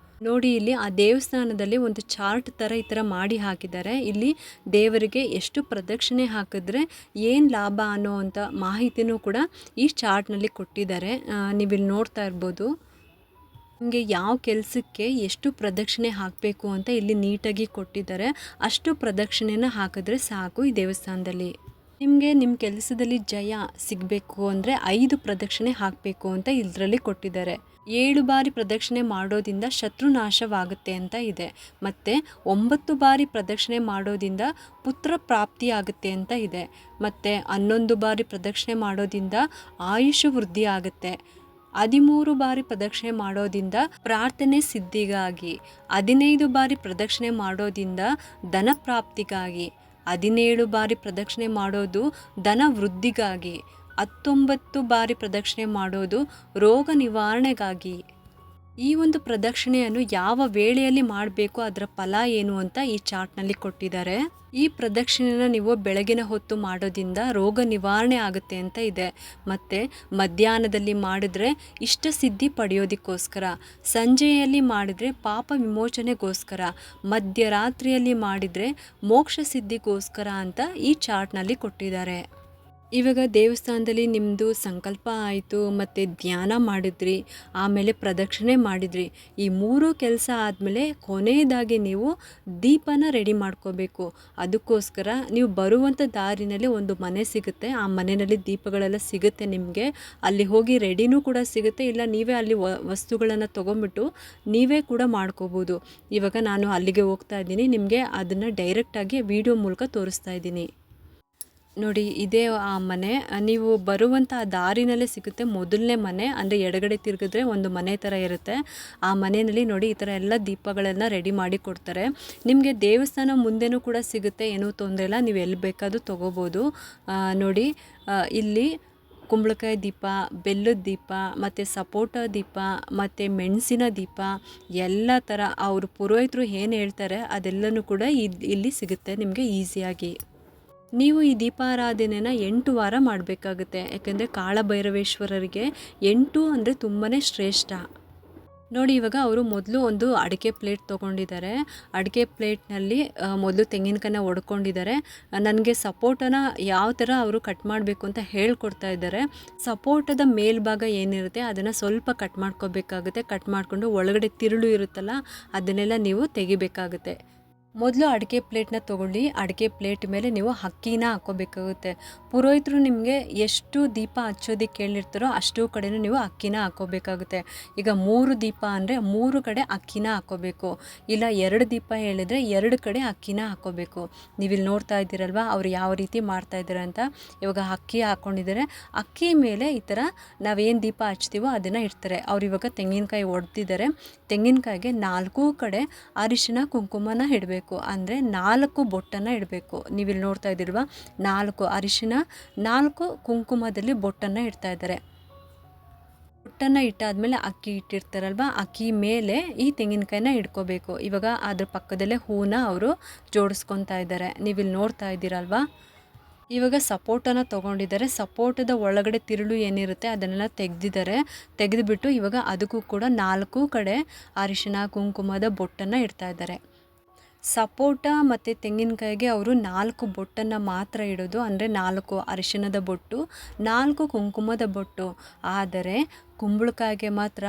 ನೋಡಿ, ಇಲ್ಲಿ ಆ ದೇವಸ್ಥಾನದಲ್ಲಿ ಒಂದು ಚಾರ್ಟ್ ಥರ ಈ ಥರ ಮಾಡಿ ಹಾಕಿದ್ದಾರೆ. ಇಲ್ಲಿ ದೇವರಿಗೆ ಎಷ್ಟು ಪ್ರದಕ್ಷಿಣೆ ಹಾಕಿದ್ರೆ ಏನು ಲಾಭ ಅನ್ನೋ ಅಂಥ ಮಾಹಿತಿನೂ ಕೂಡ ಈ ಚಾರ್ಟ್ನಲ್ಲಿ ಕೊಟ್ಟಿದ್ದಾರೆ. ನೀವಿಲ್ಲಿ ನೋಡ್ತಾ ಇರ್ಬೋದು. ನಿಮಗೆ ಯಾವ ಕೆಲಸಕ್ಕೆ ಎಷ್ಟು ಪ್ರದಕ್ಷಿಣೆ ಹಾಕಬೇಕು ಅಂತ ಇಲ್ಲಿ ನೀಟಾಗಿ ಕೊಟ್ಟಿದ್ದಾರೆ. ಅಷ್ಟು ಪ್ರದಕ್ಷಿಣೆನ ಹಾಕಿದ್ರೆ ಸಾಕು ಈ ದೇವಸ್ಥಾನದಲ್ಲಿ. ನಿಮಗೆ ನಿಮ್ಮ ಕೆಲಸದಲ್ಲಿ ಜಯ ಸಿಗಬೇಕು ಅಂದರೆ 5 ಪ್ರದಕ್ಷಿಣೆ ಹಾಕಬೇಕು ಅಂತ ಇದರಲ್ಲಿ ಕೊಟ್ಟಿದ್ದಾರೆ. 7 ಬಾರಿ ಪ್ರದಕ್ಷಿಣೆ ಮಾಡೋದ್ರಿಂದ ಶತ್ರುನಾಶವಾಗುತ್ತೆ ಅಂತ ಇದೆ. ಮತ್ತು 9 ಬಾರಿ ಪ್ರದಕ್ಷಿಣೆ ಮಾಡೋದ್ರಿಂದ ಪುತ್ರ ಪ್ರಾಪ್ತಿ ಆಗುತ್ತೆ ಅಂತ ಇದೆ. ಮತ್ತು 11 ಬಾರಿ ಪ್ರದಕ್ಷಿಣೆ ಮಾಡೋದ್ರಿಂದ ಆಯುಷ್ ವೃದ್ಧಿ ಆಗುತ್ತೆ. 13 ಬಾರಿ ಪ್ರದಕ್ಷಿಣೆ ಮಾಡೋದ್ರಿಂದ ಪ್ರಾರ್ಥನೆ ಸಿದ್ಧಿಗಾಗಿ, 15 ಬಾರಿ ಪ್ರದಕ್ಷಿಣೆ ಮಾಡೋದ್ರಿಂದ ಧನ ಪ್ರಾಪ್ತಿಗಾಗಿ, 17 ಬಾರಿ ಪ್ರದಕ್ಷಿಣೆ ಮಾಡೋದು ಧನ ವೃದ್ಧಿಗಾಗಿ, 19 ಬಾರಿ ಪ್ರದಕ್ಷಿಣೆ ಮಾಡೋದು ರೋಗ ನಿವಾರಣೆಗಾಗಿ. ಈ ಒಂದು ಪ್ರದಕ್ಷಿಣೆಯನ್ನು ಯಾವ ವೇಳೆಯಲ್ಲಿ ಮಾಡಬೇಕು, ಅದರ ಫಲ ಏನು ಅಂತ ಈ ಚಾರ್ಟ್ನಲ್ಲಿ ಕೊಟ್ಟಿದ್ದಾರೆ. ಈ ಪ್ರದಕ್ಷಿಣೆನ ನೀವು ಬೆಳಗಿನ ಹೊತ್ತು ಮಾಡೋದ್ರಿಂದ ರೋಗ ನಿವಾರಣೆ ಆಗುತ್ತೆ ಅಂತ ಇದೆ. ಮತ್ತು ಮಧ್ಯಾಹ್ನದಲ್ಲಿ ಮಾಡಿದ್ರೆ ಇಷ್ಟ ಸಿದ್ಧಿ ಪಡೆಯೋದಕ್ಕೋಸ್ಕರ, ಸಂಜೆಯಲ್ಲಿ ಮಾಡಿದರೆ ಪಾಪ ವಿಮೋಚನೆಗೋಸ್ಕರ, ಮಧ್ಯರಾತ್ರಿಯಲ್ಲಿ ಮಾಡಿದರೆ ಮೋಕ್ಷ ಸಿದ್ಧಿಗೋಸ್ಕರ ಅಂತ ಈ ಚಾರ್ಟ್ನಲ್ಲಿ ಕೊಟ್ಟಿದ್ದಾರೆ. ಇವಾಗ ದೇವಸ್ಥಾನದಲ್ಲಿ ನಿಮ್ಮದು ಸಂಕಲ್ಪ ಆಯಿತು, ಮತ್ತು ಧ್ಯಾನ ಮಾಡಿದ್ರಿ, ಆಮೇಲೆ ಪ್ರದಕ್ಷಿಣೆ ಮಾಡಿದ್ರಿ. ಈ 3 ಕೆಲಸ ಆದಮೇಲೆ ಕೊನೆಯದಾಗಿ ನೀವು ದೀಪನ ರೆಡಿ ಮಾಡ್ಕೋಬೇಕು. ಅದಕ್ಕೋಸ್ಕರ ನೀವು ಬರುವಂಥ ದಾರಿನಲ್ಲಿ ಒಂದು ಮನೆ ಸಿಗುತ್ತೆ. ಆ ಮನೆಯಲ್ಲಿ ದೀಪಗಳೆಲ್ಲ ಸಿಗುತ್ತೆ ನಿಮಗೆ. ಅಲ್ಲಿ ಹೋಗಿ ರೆಡಿನೂ ಕೂಡ ಸಿಗುತ್ತೆ. ಇಲ್ಲ ನೀವೇ ಅಲ್ಲಿ ವಸ್ತುಗಳನ್ನು ತೊಗೊಂಬಿಟ್ಟು ನೀವೇ ಕೂಡ ಮಾಡ್ಕೋಬೋದು. ಇವಾಗ ನಾನು ಅಲ್ಲಿಗೆ ಹೋಗ್ತಾ ಇದ್ದೀನಿ, ನಿಮಗೆ ಅದನ್ನು ಡೈರೆಕ್ಟಾಗಿ ವಿಡಿಯೋ ಮೂಲಕ ತೋರಿಸ್ತಾ ಇದ್ದೀನಿ. ನೋಡಿ, ಇದೇ ಆ ಮನೆ. ನೀವು ಬರುವಂಥ ದಾರಿನಲ್ಲೇ ಸಿಗುತ್ತೆ ಮೊದಲನೇ ಮನೆ. ಅಂದರೆ ಎಡಗಡೆ ತಿರುಗಿದ್ರೆ ಒಂದು ಮನೆ ಥರ ಇರುತ್ತೆ. ಆ ಮನೆಯಲ್ಲಿ ನೋಡಿ ಈ ಥರ ಎಲ್ಲ ದೀಪಗಳನ್ನು ರೆಡಿ ಮಾಡಿ ಕೊಡ್ತಾರೆ. ನಿಮಗೆ ದೇವಸ್ಥಾನ ಮುಂದೆನೂ ಕೂಡ ಸಿಗುತ್ತೆ, ಏನೂ ತೊಂದರೆ ಇಲ್ಲ. ನೀವು ಎಲ್ಲಿ ಬೇಕಾದರೂ ತೊಗೋಬೋದು. ನೋಡಿ, ಇಲ್ಲಿ ಕುಂಬಳಕಾಯಿ ದೀಪ, ಬೆಲ್ಲದ ದೀಪ, ಮತ್ತು ಸಪೋಟ ದೀಪ, ಮತ್ತು ಮೆಣಸಿನ ದೀಪ, ಎಲ್ಲ ಥರ ಅವರು ಪುರೋಹಿತರು ಏನು ಹೇಳ್ತಾರೆ ಅದೆಲ್ಲನೂ ಕೂಡ ಇಲ್ಲಿ ಸಿಗುತ್ತೆ ನಿಮಗೆ ಈಸಿಯಾಗಿ. ನೀವು ಈ ದೀಪಾರಾಧನೆನ 8 ವಾರ ಮಾಡಬೇಕಾಗುತ್ತೆ. ಯಾಕೆಂದರೆ ಕಾಳಭೈರವೇಶ್ವರರಿಗೆ 8 ಅಂದರೆ ತುಂಬಾ ಶ್ರೇಷ್ಠ. ನೋಡಿ, ಇವಾಗ ಅವರು ಮೊದಲು ಒಂದು ಅಡಿಕೆ ಪ್ಲೇಟ್ ತೊಗೊಂಡಿದ್ದಾರೆ. ಅಡಿಕೆ ಪ್ಲೇಟ್ನಲ್ಲಿ ಮೊದಲು ತೆಂಗಿನಕಾಯಿನ ಒಡ್ಕೊಂಡಿದ್ದಾರೆ. ನನಗೆ ಸಪೋಟನ ಯಾವ ಥರ ಅವರು ಕಟ್ ಮಾಡಬೇಕು ಅಂತ ಹೇಳ್ಕೊಡ್ತಾ ಇದ್ದಾರೆ. ಸಪೋಟದ ಮೇಲ್ಭಾಗ ಏನಿರುತ್ತೆ ಅದನ್ನು ಸ್ವಲ್ಪ ಕಟ್ ಮಾಡ್ಕೋಬೇಕಾಗುತ್ತೆ. ಕಟ್ ಮಾಡಿಕೊಂಡು ಒಳಗಡೆ ತಿರುಳು ಇರುತ್ತಲ್ಲ ಅದನ್ನೆಲ್ಲ ನೀವು ತೆಗಿಬೇಕಾಗುತ್ತೆ. ಮೊದಲು ಅಡಿಕೆ ಪ್ಲೇಟ್ನ ತೊಗೊಳ್ಳಿ. ಅಡಿಕೆ ಪ್ಲೇಟ್ ಮೇಲೆ ನೀವು ಅಕ್ಕಿನ ಹಾಕ್ಕೋಬೇಕಾಗುತ್ತೆ. ಪುರೋಹಿತರು ನಿಮಗೆ ಎಷ್ಟು ದೀಪ ಹಚ್ಚೋದಕ್ಕೆ ಹೇಳಿರ್ತಾರೋ ಅಷ್ಟು ಕಡೆನೂ ನೀವು ಅಕ್ಕಿನ ಹಾಕ್ಕೋಬೇಕಾಗುತ್ತೆ. ಈಗ 3 ದೀಪ ಅಂದರೆ 3 ಕಡೆ ಅಕ್ಕಿನ ಹಾಕ್ಕೋಬೇಕು. ಇಲ್ಲ 2 ದೀಪ ಹೇಳಿದರೆ 2 ಕಡೆ ಅಕ್ಕಿನ ಹಾಕ್ಕೋಬೇಕು. ನೀವಿಲ್ಲಿ ನೋಡ್ತಾ ಇದ್ದೀರಲ್ವ ಅವ್ರು ಯಾವ ರೀತಿ ಮಾಡ್ತಾ ಇದ್ದಾರೆ ಅಂತ. ಇವಾಗ ಅಕ್ಕಿ ಹಾಕ್ಕೊಂಡಿದ್ದಾರೆ. ಅಕ್ಕಿ ಮೇಲೆ ಈ ಥರ ನಾವೇನು ದೀಪ ಹಚ್ತೀವೋ ಅದನ್ನು ಇಡ್ತಾರೆ. ಅವ್ರು ಇವಾಗ ತೆಂಗಿನಕಾಯಿ ಒಡೆದಿದ್ದಾರೆ. ತೆಂಗಿನಕಾಯಿಗೆ 4 ಕಡೆ ಅರಿಶಿನ ಕುಂಕುಮನ ಇಡಬೇಕು. ಅಂದರೆ 4 ಬೊಟ್ಟನ್ನು ಇಡಬೇಕು. ನೀವಿಲ್ಲಿ ನೋಡ್ತಾ ಇದ್ದೀಲ್ವ, 4 ಅರಿಶಿನ 4 ಕುಂಕುಮದಲ್ಲಿ ಬೊಟ್ಟನ್ನು ಇಡ್ತಾ ಇದ್ದಾರೆ. ಬೊಟ್ಟನ್ನು ಇಟ್ಟಾದ್ಮೇಲೆ ಅಕ್ಕಿ ಇಟ್ಟಿರ್ತಾರಲ್ವ, ಅಕ್ಕಿ ಮೇಲೆ ಈ ತೆಂಗಿನಕಾಯಿನ ಇಟ್ಕೋಬೇಕು. ಇವಾಗ ಅದ್ರ ಪಕ್ಕದಲ್ಲೇ ಹೂನ ಅವರು ಜೋಡಿಸ್ಕೊತಾ ಇದ್ದಾರೆ. ನೀವಿಲ್ಲಿ ನೋಡ್ತಾ ಇದ್ದೀರಲ್ವ. ಇವಾಗ ಸಪೋಟನ ತೊಗೊಂಡಿದ್ದಾರೆ. ಸಪೋಟದ ಒಳಗಡೆ ತಿರುಳು ಏನಿರುತ್ತೆ ಅದನ್ನೆಲ್ಲ ತೆಗೆದಿದ್ದಾರೆ. ತೆಗೆದುಬಿಟ್ಟು ಇವಾಗ ಅದಕ್ಕೂ ಕೂಡ 4 ಕಡೆ ಅರಿಶಿನ ಕುಂಕುಮದ ಬೊಟ್ಟನ್ನು ಇಡ್ತಾ ಇದ್ದಾರೆ. ಸಪೋಟ ಮತ್ತು ತೆಂಗಿನಕಾಯಿಗೆ ಅವರು 4 ಬೊಟ್ಟನ್ನು ಮಾತ್ರ ಇಡೋದು. ಅಂದರೆ 4 ಅರಿಶಿಣದ ಬೊಟ್ಟು, 4 ಕುಂಕುಮದ ಬೊಟ್ಟು. ಆದರೆ ಕುಂಬಳಕಾಯಿಗೆ ಮಾತ್ರ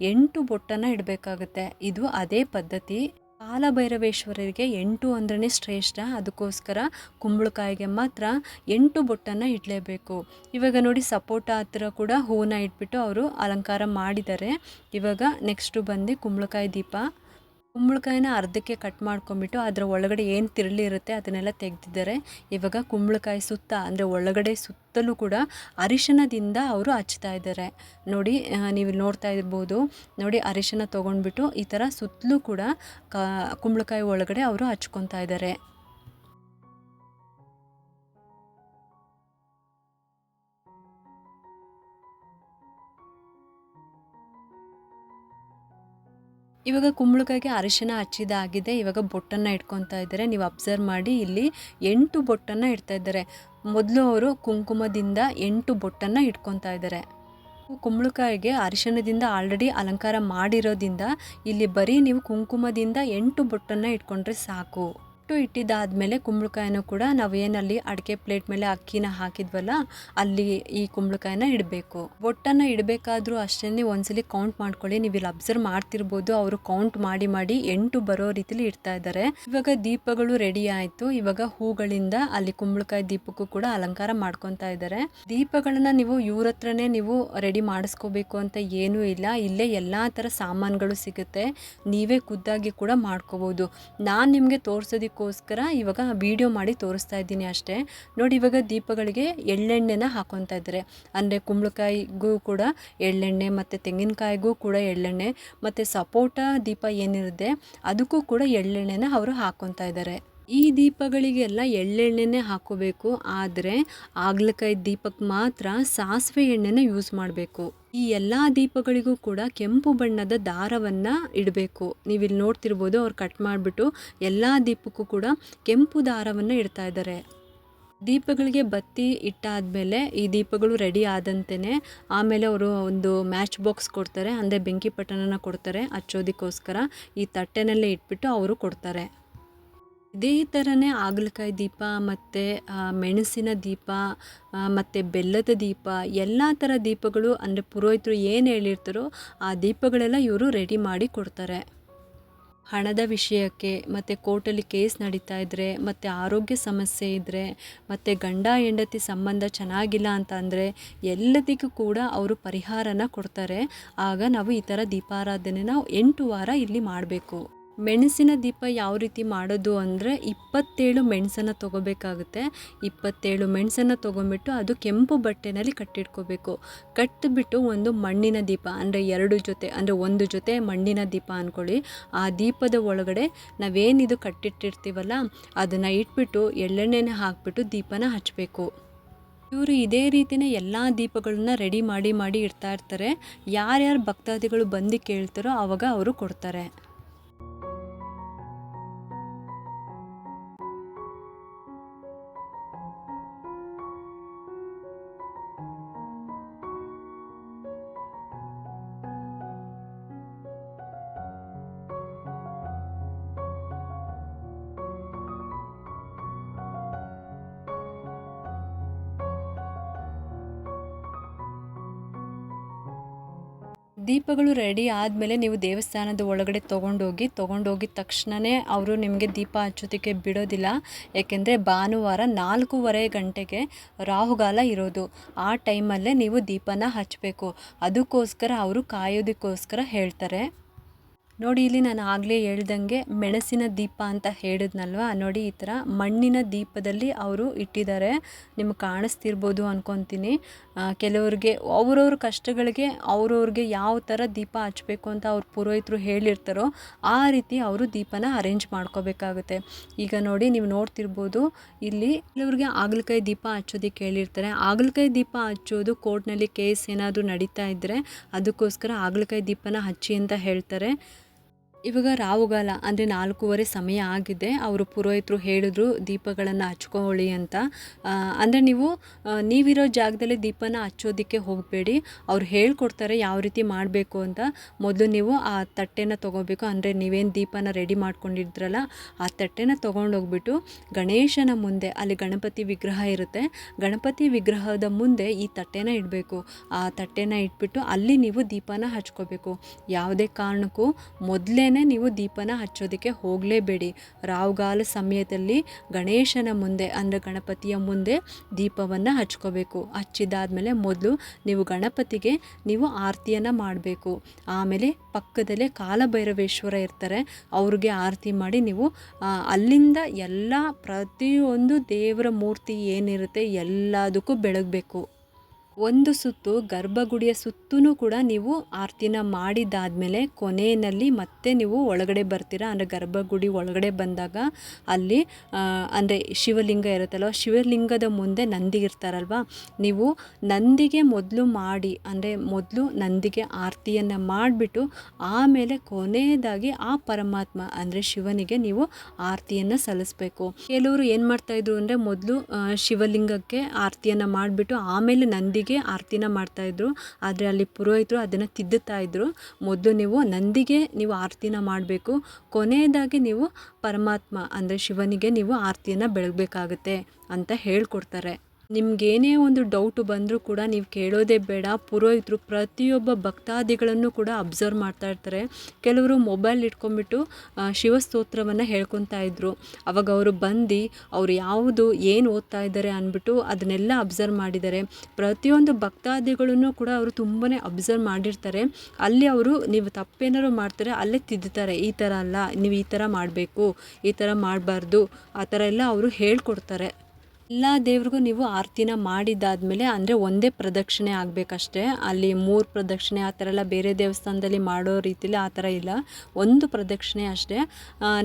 8 ಬೊಟ್ಟನ್ನು ಇಡಬೇಕಾಗುತ್ತೆ. ಇದು ಅದೇ ಪದ್ಧತಿ. ಕಾಲಭೈರವೇಶ್ವರರಿಗೆ 8 ಅಂದ್ರೇ ಶ್ರೇಷ್ಠ. ಅದಕ್ಕೋಸ್ಕರ ಕುಂಬಳಕಾಯಿಗೆ ಮಾತ್ರ 8 ಬೊಟ್ಟನ್ನು ಇಡಲೇಬೇಕು. ಇವಾಗ ನೋಡಿ, ಸಪೋಟ ಹತ್ರ ಕೂಡ ಹೂನ ಇಟ್ಬಿಟ್ಟು ಅವರು ಅಲಂಕಾರ ಮಾಡಿದ್ದಾರೆ. ಇವಾಗ ನೆಕ್ಸ್ಟು ಬಂದು ಕುಂಬಳಕಾಯಿ ದೀಪ. ಕುಂಬಳಕಾಯಿನ ಅರ್ಧಕ್ಕೆ ಕಟ್ ಮಾಡ್ಕೊಂಬಿಟ್ಟು ಅದರ ಒಳಗಡೆ ಏನು ತಿರುಳಿರುತ್ತೆ ಅದನ್ನೆಲ್ಲ ತೆಗೆದಿದ್ದಾರೆ. ಇವಾಗ ಕುಂಬಳಕಾಯಿ ಸುತ್ತ ಅಂದರೆ ಒಳಗಡೆ ಸುತ್ತಲೂ ಕೂಡ ಅರಿಶಿಣದಿಂದ ಅವರು ಹಚ್ತಾ ಇದ್ದಾರೆ. ನೋಡಿ, ನೀವು ನೋಡ್ತಾ ಇರ್ಬೋದು. ನೋಡಿ, ಅರಿಶಿಣ ತೊಗೊಂಡ್ಬಿಟ್ಟು ಈ ಥರ ಸುತ್ತಲೂ ಕೂಡ ಕುಂಬಳಕಾಯಿ ಒಳಗಡೆ ಅವರು ಹಚ್ಕೊತಾ ಇದ್ದಾರೆ. ಇವಾಗ ಕುಂಬಳಕಾಯಿಗೆ ಅರಿಶಿನ ಹಚ್ಚಿದಾಗಿದೆ. ಇವಾಗ ಬೊಟ್ಟನ್ನು ಇಟ್ಕೊತಾ ಇದ್ದಾರೆ. ನೀವು ಅಬ್ಸರ್ವ್ ಮಾಡಿ, ಇಲ್ಲಿ 8 ಬೊಟ್ಟನ್ನು ಇಡ್ತಾ ಇದ್ದಾರೆ. ಮೊದಲು ಅವರು ಕುಂಕುಮದಿಂದ 8 ಬೊಟ್ಟನ್ನು ಇಟ್ಕೊತಾ ಇದ್ದಾರೆ. ಕುಂಬಳಕಾಯಿಗೆ ಅರಿಶಿಣದಿಂದ ಆಲ್ರೆಡಿ ಅಲಂಕಾರ ಮಾಡಿರೋದ್ರಿಂದ ಇಲ್ಲಿ ಬರೀ ನೀವು ಕುಂಕುಮದಿಂದ 8 ಬೊಟ್ಟನ್ನು ಇಟ್ಕೊಂಡ್ರೆ ಸಾಕು. ಇಟ್ಟಿದ್ದಾದಮೇಲೆ ಕುಂಬಳಕಾಯಿನೂ ಕೂಡ ನಾವು ಏನಲ್ಲಿ ಅಡಿಕೆ ಪ್ಲೇಟ್ ಮೇಲೆ ಅಕ್ಕಿನ ಹಾಕಿದ್ವಲ್ಲ ಅಲ್ಲಿ ಈ ಕುಂಬಳಕಾಯಿನ ಇಡಬೇಕು. ಬೊಟ್ಟನ್ನು ಇಡಬೇಕಾದ್ರೂ ಅಷ್ಟೇ ಒಂದ್ಸಲಿ ಕೌಂಟ್ ಮಾಡ್ಕೊಳ್ಳಿ. ನೀವು ಇಲ್ಲಿ ಅಬ್ಸರ್ವ್ ಮಾಡ್ತಿರ್ಬೋದು, ಅವರು ಕೌಂಟ್ ಮಾಡಿ 8 ಬರೋ ರೀತಿಲಿ ಇಡ್ತಾ ಇದ್ದಾರೆ. ಇವಾಗ ದೀಪಗಳು ರೆಡಿ ಆಯಿತು. ಇವಾಗ ಹೂಗಳಿಂದ ಅಲ್ಲಿ ಕುಂಬಳಕಾಯಿ ದೀಪಕ್ಕೂ ಕೂಡ ಅಲಂಕಾರ ಮಾಡ್ಕೊತಾ ಇದ್ದಾರೆ. ದೀಪಗಳನ್ನ ನೀವು ಇವ್ರ ಹತ್ರನೇ ನೀವು ರೆಡಿ ಮಾಡಿಸ್ಕೋಬೇಕು ಅಂತ ಏನೂ ಇಲ್ಲ. ಇಲ್ಲೇ ಎಲ್ಲ ಥರ ಸಾಮಾನುಗಳು ಸಿಗುತ್ತೆ. ನೀವೇ ಖುದ್ದಾಗಿ ಕೂಡ ಮಾಡ್ಕೋಬೋದು. ನಾನು ನಿಮಗೆ ತೋರಿಸೋದಕ್ಕೋಸ್ಕರ ಇವಾಗ ವಿಡಿಯೋ ಮಾಡಿ ತೋರಿಸ್ತಾ ಇದ್ದೀನಿ ಅಷ್ಟೇ. ನೋಡಿ, ಇವಾಗ ದೀಪಗಳಿಗೆ ಎಳ್ಳೆಣ್ಣೆನ ಹಾಕೊತಾ ಇದ್ದಾರೆ. ಅಂದರೆ ಕುಂಬಳಕಾಯಿಗೂ ಕೂಡ ಎಳ್ಳೆಣ್ಣೆ ಮತ್ತು ತೆಂಗಿನಕಾಯಿಗೂ ಕೂಡ ಎಳ್ಳೆಣ್ಣೆ ಮತ್ತು ಸಪೋಟ ದೀಪ ಏನಿರುತ್ತೆ ಅದಕ್ಕೂ ಕೂಡ ಎಳ್ಳೆಣ್ಣೆನ ಅವರು ಹಾಕೊತಾ ಇದ್ದಾರೆ. ಈ ದೀಪಗಳಿಗೆಲ್ಲ ಎಳ್ಳೆಣ್ಣೆನೇ ಹಾಕೋಬೇಕು. ಆದರೆ ಹಾಗಲಕಾಯಿ ದೀಪಕ್ಕೆ ಮಾತ್ರ ಸಾಸಿವೆ ಎಣ್ಣೆನ ಯೂಸ್ ಮಾಡಬೇಕು. ಈ ಎಲ್ಲ ದೀಪಗಳಿಗೂ ಕೂಡ ಕೆಂಪು ಬಣ್ಣದ ದಾರವನ್ನು ಇಡಬೇಕು. ನೀವಿಲ್ಲಿ ನೋಡ್ತಿರ್ಬೋದು, ಅವ್ರು ಕಟ್ ಮಾಡಿಬಿಟ್ಟು ಎಲ್ಲ ದೀಪಕ್ಕೂ ಕೂಡ ಕೆಂಪು ದಾರವನ್ನು ಇಡ್ತಾ ಇದ್ದಾರೆ. ದೀಪಗಳಿಗೆ ಬತ್ತಿ ಇಟ್ಟಾದಮೇಲೆ ಈ ದೀಪಗಳು ರೆಡಿ ಆದಂತೆಯೇ ಆಮೇಲೆ ಅವರು ಒಂದು ಮ್ಯಾಚ್ ಬಾಕ್ಸ್ ಕೊಡ್ತಾರೆ. ಅಂದರೆ ಬೆಂಕಿ ಪಟ್ಟಣನ ಕೊಡ್ತಾರೆ ಹಚ್ಚೋದಕ್ಕೋಸ್ಕರ. ಈ ತಟ್ಟೆನಲ್ಲೇ ಇಟ್ಬಿಟ್ಟು ಅವರು ಕೊಡ್ತಾರೆ. ಇದೇ ಥರನೇ ಹಾಗಲಕಾಯಿ ದೀಪ ಮತ್ತು ಮೆಣಸಿನ ದೀಪ ಮತ್ತು ಬೆಲ್ಲದ ದೀಪ, ಎಲ್ಲ ಥರ ದೀಪಗಳು ಅಂದರೆ ಪುರೋಹಿತರು ಏನು ಹೇಳಿರ್ತಾರೋ ಆ ದೀಪಗಳೆಲ್ಲ ಇವರು ರೆಡಿ ಮಾಡಿ ಕೊಡ್ತಾರೆ. ಹಣದ ವಿಷಯಕ್ಕೆ, ಮತ್ತು ಕೋರ್ಟಲ್ಲಿ ಕೇಸ್ ನಡೀತಾ ಇದ್ದರೆ, ಮತ್ತು ಆರೋಗ್ಯ ಸಮಸ್ಯೆ ಇದ್ದರೆ, ಮತ್ತು ಗಂಡ ಹೆಂಡತಿ ಸಂಬಂಧ ಚೆನ್ನಾಗಿಲ್ಲ ಅಂತ ಅಂದರೆ ಎಲ್ಲದಕ್ಕೂ ಕೂಡ ಅವರು ಪರಿಹಾರನ ಕೊಡ್ತಾರೆ. ಆಗ ನಾವು ಈ ಥರ ದೀಪಾರಾಧನೆನ 8 ವಾರ ಇಲ್ಲಿ ಮಾಡಬೇಕು. ಮೆಣಸಿನ ದೀಪ ಯಾವ ರೀತಿ ಮಾಡೋದು ಅಂದರೆ 27 ಮೆಣಸನ್ನು ತೊಗೋಬೇಕಾಗುತ್ತೆ. 27 ಮೆಣಸನ್ನು ತೊಗೊಂಬಿಟ್ಟು ಅದು ಕೆಂಪು ಬಟ್ಟೆನಲ್ಲಿ ಕಟ್ಟಿಟ್ಕೋಬೇಕು. ಕಟ್ಟಿಬಿಟ್ಟು ಒಂದು ಮಣ್ಣಿನ ದೀಪ ಅಂದರೆ 2 ಜೊತೆ ಅಂದರೆ 1 ಜೊತೆ ಮಣ್ಣಿನ ದೀಪ ಅಂದ್ಕೊಳ್ಳಿ. ಆ ದೀಪದ ಒಳಗಡೆ ನಾವೇನಿದು ಕಟ್ಟಿಟ್ಟಿರ್ತೀವಲ್ಲ ಅದನ್ನು ಇಟ್ಬಿಟ್ಟು ಎಳ್ಳೆಣ್ಣೆನ ಹಾಕಿಬಿಟ್ಟು ದೀಪನ ಹಚ್ಚಬೇಕು. ಇವರು ಇದೇ ರೀತಿಯೇ ಎಲ್ಲ ದೀಪಗಳನ್ನ ರೆಡಿ ಮಾಡಿ ಮಾಡಿ ಇಡ್ತಾ ಇರ್ತಾರೆ. ಯಾರ್ಯಾರು ಭಕ್ತಾದಿಗಳು ಬಂದು ಕೇಳ್ತಾರೋ ಆವಾಗ ಅವರು ಕೊಡ್ತಾರೆ. ದೀಪಗಳು ರೆಡಿ ಆದಮೇಲೆ ನೀವು ದೇವಸ್ಥಾನದ ಒಳಗಡೆ ತೊಗೊಂಡೋಗಿದ ತಕ್ಷಣವೇ ಅವರು ನಿಮಗೆ ದೀಪ ಹಚ್ಚೋದಕ್ಕೆ ಬಿಡೋದಿಲ್ಲ. ಏಕೆಂದರೆ ಭಾನುವಾರ 4:30 ಗಂಟೆಗೆ ರಾಹುಗಾಲ ಇರೋದು. ಆ ಟೈಮಲ್ಲೇ ನೀವು ದೀಪನ ಹಚ್ಚಬೇಕು. ಅದಕ್ಕೋಸ್ಕರ ಅವರು ಕಾಯೋದಕ್ಕೋಸ್ಕರ ಹೇಳ್ತಾರೆ. ನೋಡಿ, ಇಲ್ಲಿ ನಾನು ಆಗಲೇ ಹೇಳ್ದಂಗೆ ಮೆಣಸಿನ ದೀಪ ಅಂತ ಹೇಳಿದ್ನಲ್ವ, ನೋಡಿ ಈ ಥರ ಮಣ್ಣಿನ ದೀಪದಲ್ಲಿ ಅವರು ಇಟ್ಟಿದ್ದಾರೆ. ನಿಮ್ಗೆ ಕಾಣಿಸ್ತಿರ್ಬೋದು ಅಂದ್ಕೊತೀನಿ. ಕೆಲವ್ರಿಗೆ ಅವ್ರವ್ರ ಕಷ್ಟಗಳಿಗೆ ಅವ್ರವ್ರಿಗೆ ಯಾವ ಥರ ದೀಪ ಹಚ್ಚಬೇಕು ಅಂತ ಅವ್ರ ಪುರೋಹಿತರು ಹೇಳಿರ್ತಾರೋ ಆ ರೀತಿ ಅವರು ದೀಪನ ಅರೇಂಜ್ ಮಾಡ್ಕೋಬೇಕಾಗುತ್ತೆ. ಈಗ ನೋಡಿ, ನೀವು ನೋಡ್ತಿರ್ಬೋದು, ಇಲ್ಲಿ ಕೆಲವ್ರಿಗೆ ಹಾಗಲಕಾಯಿ ದೀಪ ಹಚ್ಚೋದಕ್ಕೆ ಹೇಳಿರ್ತಾರೆ. ಹಾಗಲಕಾಯಿ ದೀಪ ಹಚ್ಚೋದು ಕೋರ್ಟ್ನಲ್ಲಿ ಕೇಸ್ ಏನಾದರೂ ನಡೀತಾ ಇದ್ದರೆ ಅದಕ್ಕೋಸ್ಕರ ಹಾಗಲಕಾಯಿ ದೀಪನ ಹಚ್ಚಿ ಅಂತ ಹೇಳ್ತಾರೆ. ಇವಾಗ ರಾಹುಗಾಲ ಅಂದರೆ 4:30 ಸಮಯ ಆಗಿದೆ. ಅವರು ಪುರೋಹಿತರು ಹೇಳಿದ್ರು ದೀಪಗಳನ್ನು ಹಚ್ಕೊಳ್ಳಿ ಅಂತ. ಅಂದರೆ ನೀವಿರೋ ಜಾಗದಲ್ಲಿ ದೀಪನ ಹಚ್ಚೋದಕ್ಕೆ ಹೋಗಬೇಡಿ. ಅವ್ರು ಹೇಳ್ಕೊಡ್ತಾರೆ ಯಾವ ರೀತಿ ಮಾಡಬೇಕು ಅಂತ. ಮೊದಲು ನೀವು ಆ ತಟ್ಟೆನ ತೊಗೋಬೇಕು. ಅಂದರೆ ನೀವೇನು ದೀಪನ ರೆಡಿ ಮಾಡ್ಕೊಂಡಿದ್ರಲ್ಲ ಆ ತಟ್ಟೆನ ತೊಗೊಂಡೋಗ್ಬಿಟ್ಟು ಗಣೇಶನ ಮುಂದೆ, ಅಲ್ಲಿ ಗಣಪತಿ ವಿಗ್ರಹ ಇರುತ್ತೆ, ಗಣಪತಿ ವಿಗ್ರಹದ ಮುಂದೆ ಈ ತಟ್ಟೆನ ಇಡಬೇಕು. ಆ ತಟ್ಟೆನ ಇಟ್ಬಿಟ್ಟು ಅಲ್ಲಿ ನೀವು ದೀಪನ ಹಚ್ಕೋಬೇಕು. ಯಾವುದೇ ಕಾರಣಕ್ಕೂ ಮೊದಲೇ ನೀವು ದೀಪನ ಹಚ್ಚೋದಕ್ಕೆ ಹೋಗಲೇಬೇಡಿ. ರಾಹುಗಾಲ ಸಮಯದಲ್ಲಿ ಗಣೇಶನ ಮುಂದೆ ಅಂದರೆ ಗಣಪತಿಯ ಮುಂದೆ ದೀಪವನ್ನು ಹಚ್ಕೋಬೇಕು. ಹಚ್ಚಿದಾದ್ಮೇಲೆ ಮೊದಲು ನೀವು ಗಣಪತಿಗೆ ನೀವು ಆರತಿಯನ್ನು ಮಾಡಬೇಕು. ಆಮೇಲೆ ಪಕ್ಕದಲ್ಲೇ ಕಾಲಭೈರವೇಶ್ವರ ಇರ್ತಾರೆ, ಅವ್ರಿಗೆ ಆರತಿ ಮಾಡಿ ನೀವು ಅಲ್ಲಿಂದ ಎಲ್ಲ ಪ್ರತಿಯೊಂದು ದೇವರ ಮೂರ್ತಿ ಏನಿರುತ್ತೆ ಎಲ್ಲದಕ್ಕೂ ಬೆಳಗಬೇಕು. ಒಂದು ಸುತ್ತು ಗರ್ಭಗುಡಿಯ ಸುತ್ತೂ ಕೂಡ ನೀವು ಆರತಿನ ಮಾಡಿದಾದಮೇಲೆ ಕೊನೆಯಲ್ಲಿ ಮತ್ತೆ ನೀವು ಒಳಗಡೆ ಬರ್ತೀರಾ. ಅಂದರೆ ಗರ್ಭಗುಡಿ ಒಳಗಡೆ ಬಂದಾಗ ಅಲ್ಲಿ ಅಂದರೆ ಶಿವಲಿಂಗ ಇರುತ್ತಲ್ವ, ಶಿವಲಿಂಗದ ಮುಂದೆ ನಂದಿ ಇರ್ತಾರಲ್ವ, ನೀವು ನಂದಿಗೆ ಮೊದಲು ಮಾಡಿ, ಅಂದರೆ ಮೊದಲು ನಂದಿಗೆ ಆರತಿಯನ್ನು ಮಾಡಿಬಿಟ್ಟು ಆಮೇಲೆ ಕೊನೆಯದಾಗಿ ಆ ಪರಮಾತ್ಮ ಅಂದರೆ ಶಿವನಿಗೆ ನೀವು ಆರತಿಯನ್ನು ಸಲ್ಲಿಸಬೇಕು. ಕೆಲವರು ಏನು ಮಾಡ್ತಾಯಿದ್ರು ಅಂದರೆ ಮೊದಲು ಶಿವಲಿಂಗಕ್ಕೆ ಆರತಿಯನ್ನು ಮಾಡಿಬಿಟ್ಟು ಆಮೇಲೆ ನಂದಿಗೆ ಆರತಿನ ಮಾಡ್ತಾಯಿದ್ರು. ಆದರೆ ಅಲ್ಲಿ ಪುರೋಹಿತರು ಅದನ್ನು ತಿದ್ದುತ್ತಾ ಇದ್ರು. ಮೊದಲು ನೀವು ನಂದಿಗೆ ನೀವು ಆರತಿನ ಮಾಡಬೇಕು, ಕೊನೆಯದಾಗಿ ನೀವು ಪರಮಾತ್ಮ ಅಂದರೆ ಶಿವನಿಗೆ ನೀವು ಆರತಿಯನ್ನು ಬೆಳಗಬೇಕಾಗುತ್ತೆ ಅಂತ ಹೇಳ್ಕೊಡ್ತಾರೆ. ನಿಮಗೇನೇ ಒಂದು ಡೌಟು ಬಂದರೂ ಕೂಡ ನೀವು ಕೇಳೋದೇ ಬೇಡ. ಪುರೋಹಿತರು ಪ್ರತಿಯೊಬ್ಬ ಭಕ್ತಾದಿಗಳನ್ನು ಕೂಡ ಅಬ್ಸರ್ವ್ ಮಾಡ್ತಾ ಇರ್ತಾರೆ. ಕೆಲವರು ಮೊಬೈಲ್ ಇಟ್ಕೊಂಡ್ಬಿಟ್ಟು ಶಿವಸ್ತೋತ್ರವನ್ನು ಹೇಳ್ಕೊತಾ ಇದ್ರು. ಅವಾಗ ಅವರು ಬಂದು ಅವ್ರು ಯಾವುದು ಏನು ಓದ್ತಾ ಇದ್ದಾರೆ ಅಂದ್ಬಿಟ್ಟು ಅದನ್ನೆಲ್ಲ ಅಬ್ಸರ್ವ್ ಮಾಡಿದ್ದಾರೆ. ಪ್ರತಿಯೊಂದು ಭಕ್ತಾದಿಗಳನ್ನು ಕೂಡ ಅವರು ತುಂಬಾ ಅಬ್ಸರ್ವ್ ಮಾಡಿರ್ತಾರೆ. ಅಲ್ಲಿ ಅವರು ನೀವು ತಪ್ಪೇನಾದ್ರು ಮಾಡ್ತಾರೆ ಅಲ್ಲೇ ತಿದ್ದುತ್ತಾರೆ. ಈ ಥರ ಅಲ್ಲ, ನೀವು ಈ ಥರ ಮಾಡಬೇಕು, ಈ ಥರ ಮಾಡಬಾರ್ದು, ಆ ಥರ ಎಲ್ಲ ಅವರು ಹೇಳ್ಕೊಡ್ತಾರೆ. ಎಲ್ಲ ದೇವ್ರಿಗೂ ನೀವು ಆರತಿನ ಮಾಡಿದ್ದಾದಮೇಲೆ ಅಂದರೆ ಒಂದೇ ಪ್ರದಕ್ಷಿಣೆ ಆಗಬೇಕಷ್ಟೇ. ಅಲ್ಲಿ 3 ಪ್ರದಕ್ಷಿಣೆ ಆ ಥರ ಎಲ್ಲ ಬೇರೆ ದೇವಸ್ಥಾನದಲ್ಲಿ ಮಾಡೋ ರೀತಿಲಿ ಆ ಥರ ಇಲ್ಲ. ಒಂದು ಪ್ರದಕ್ಷಿಣೆ ಅಷ್ಟೇ.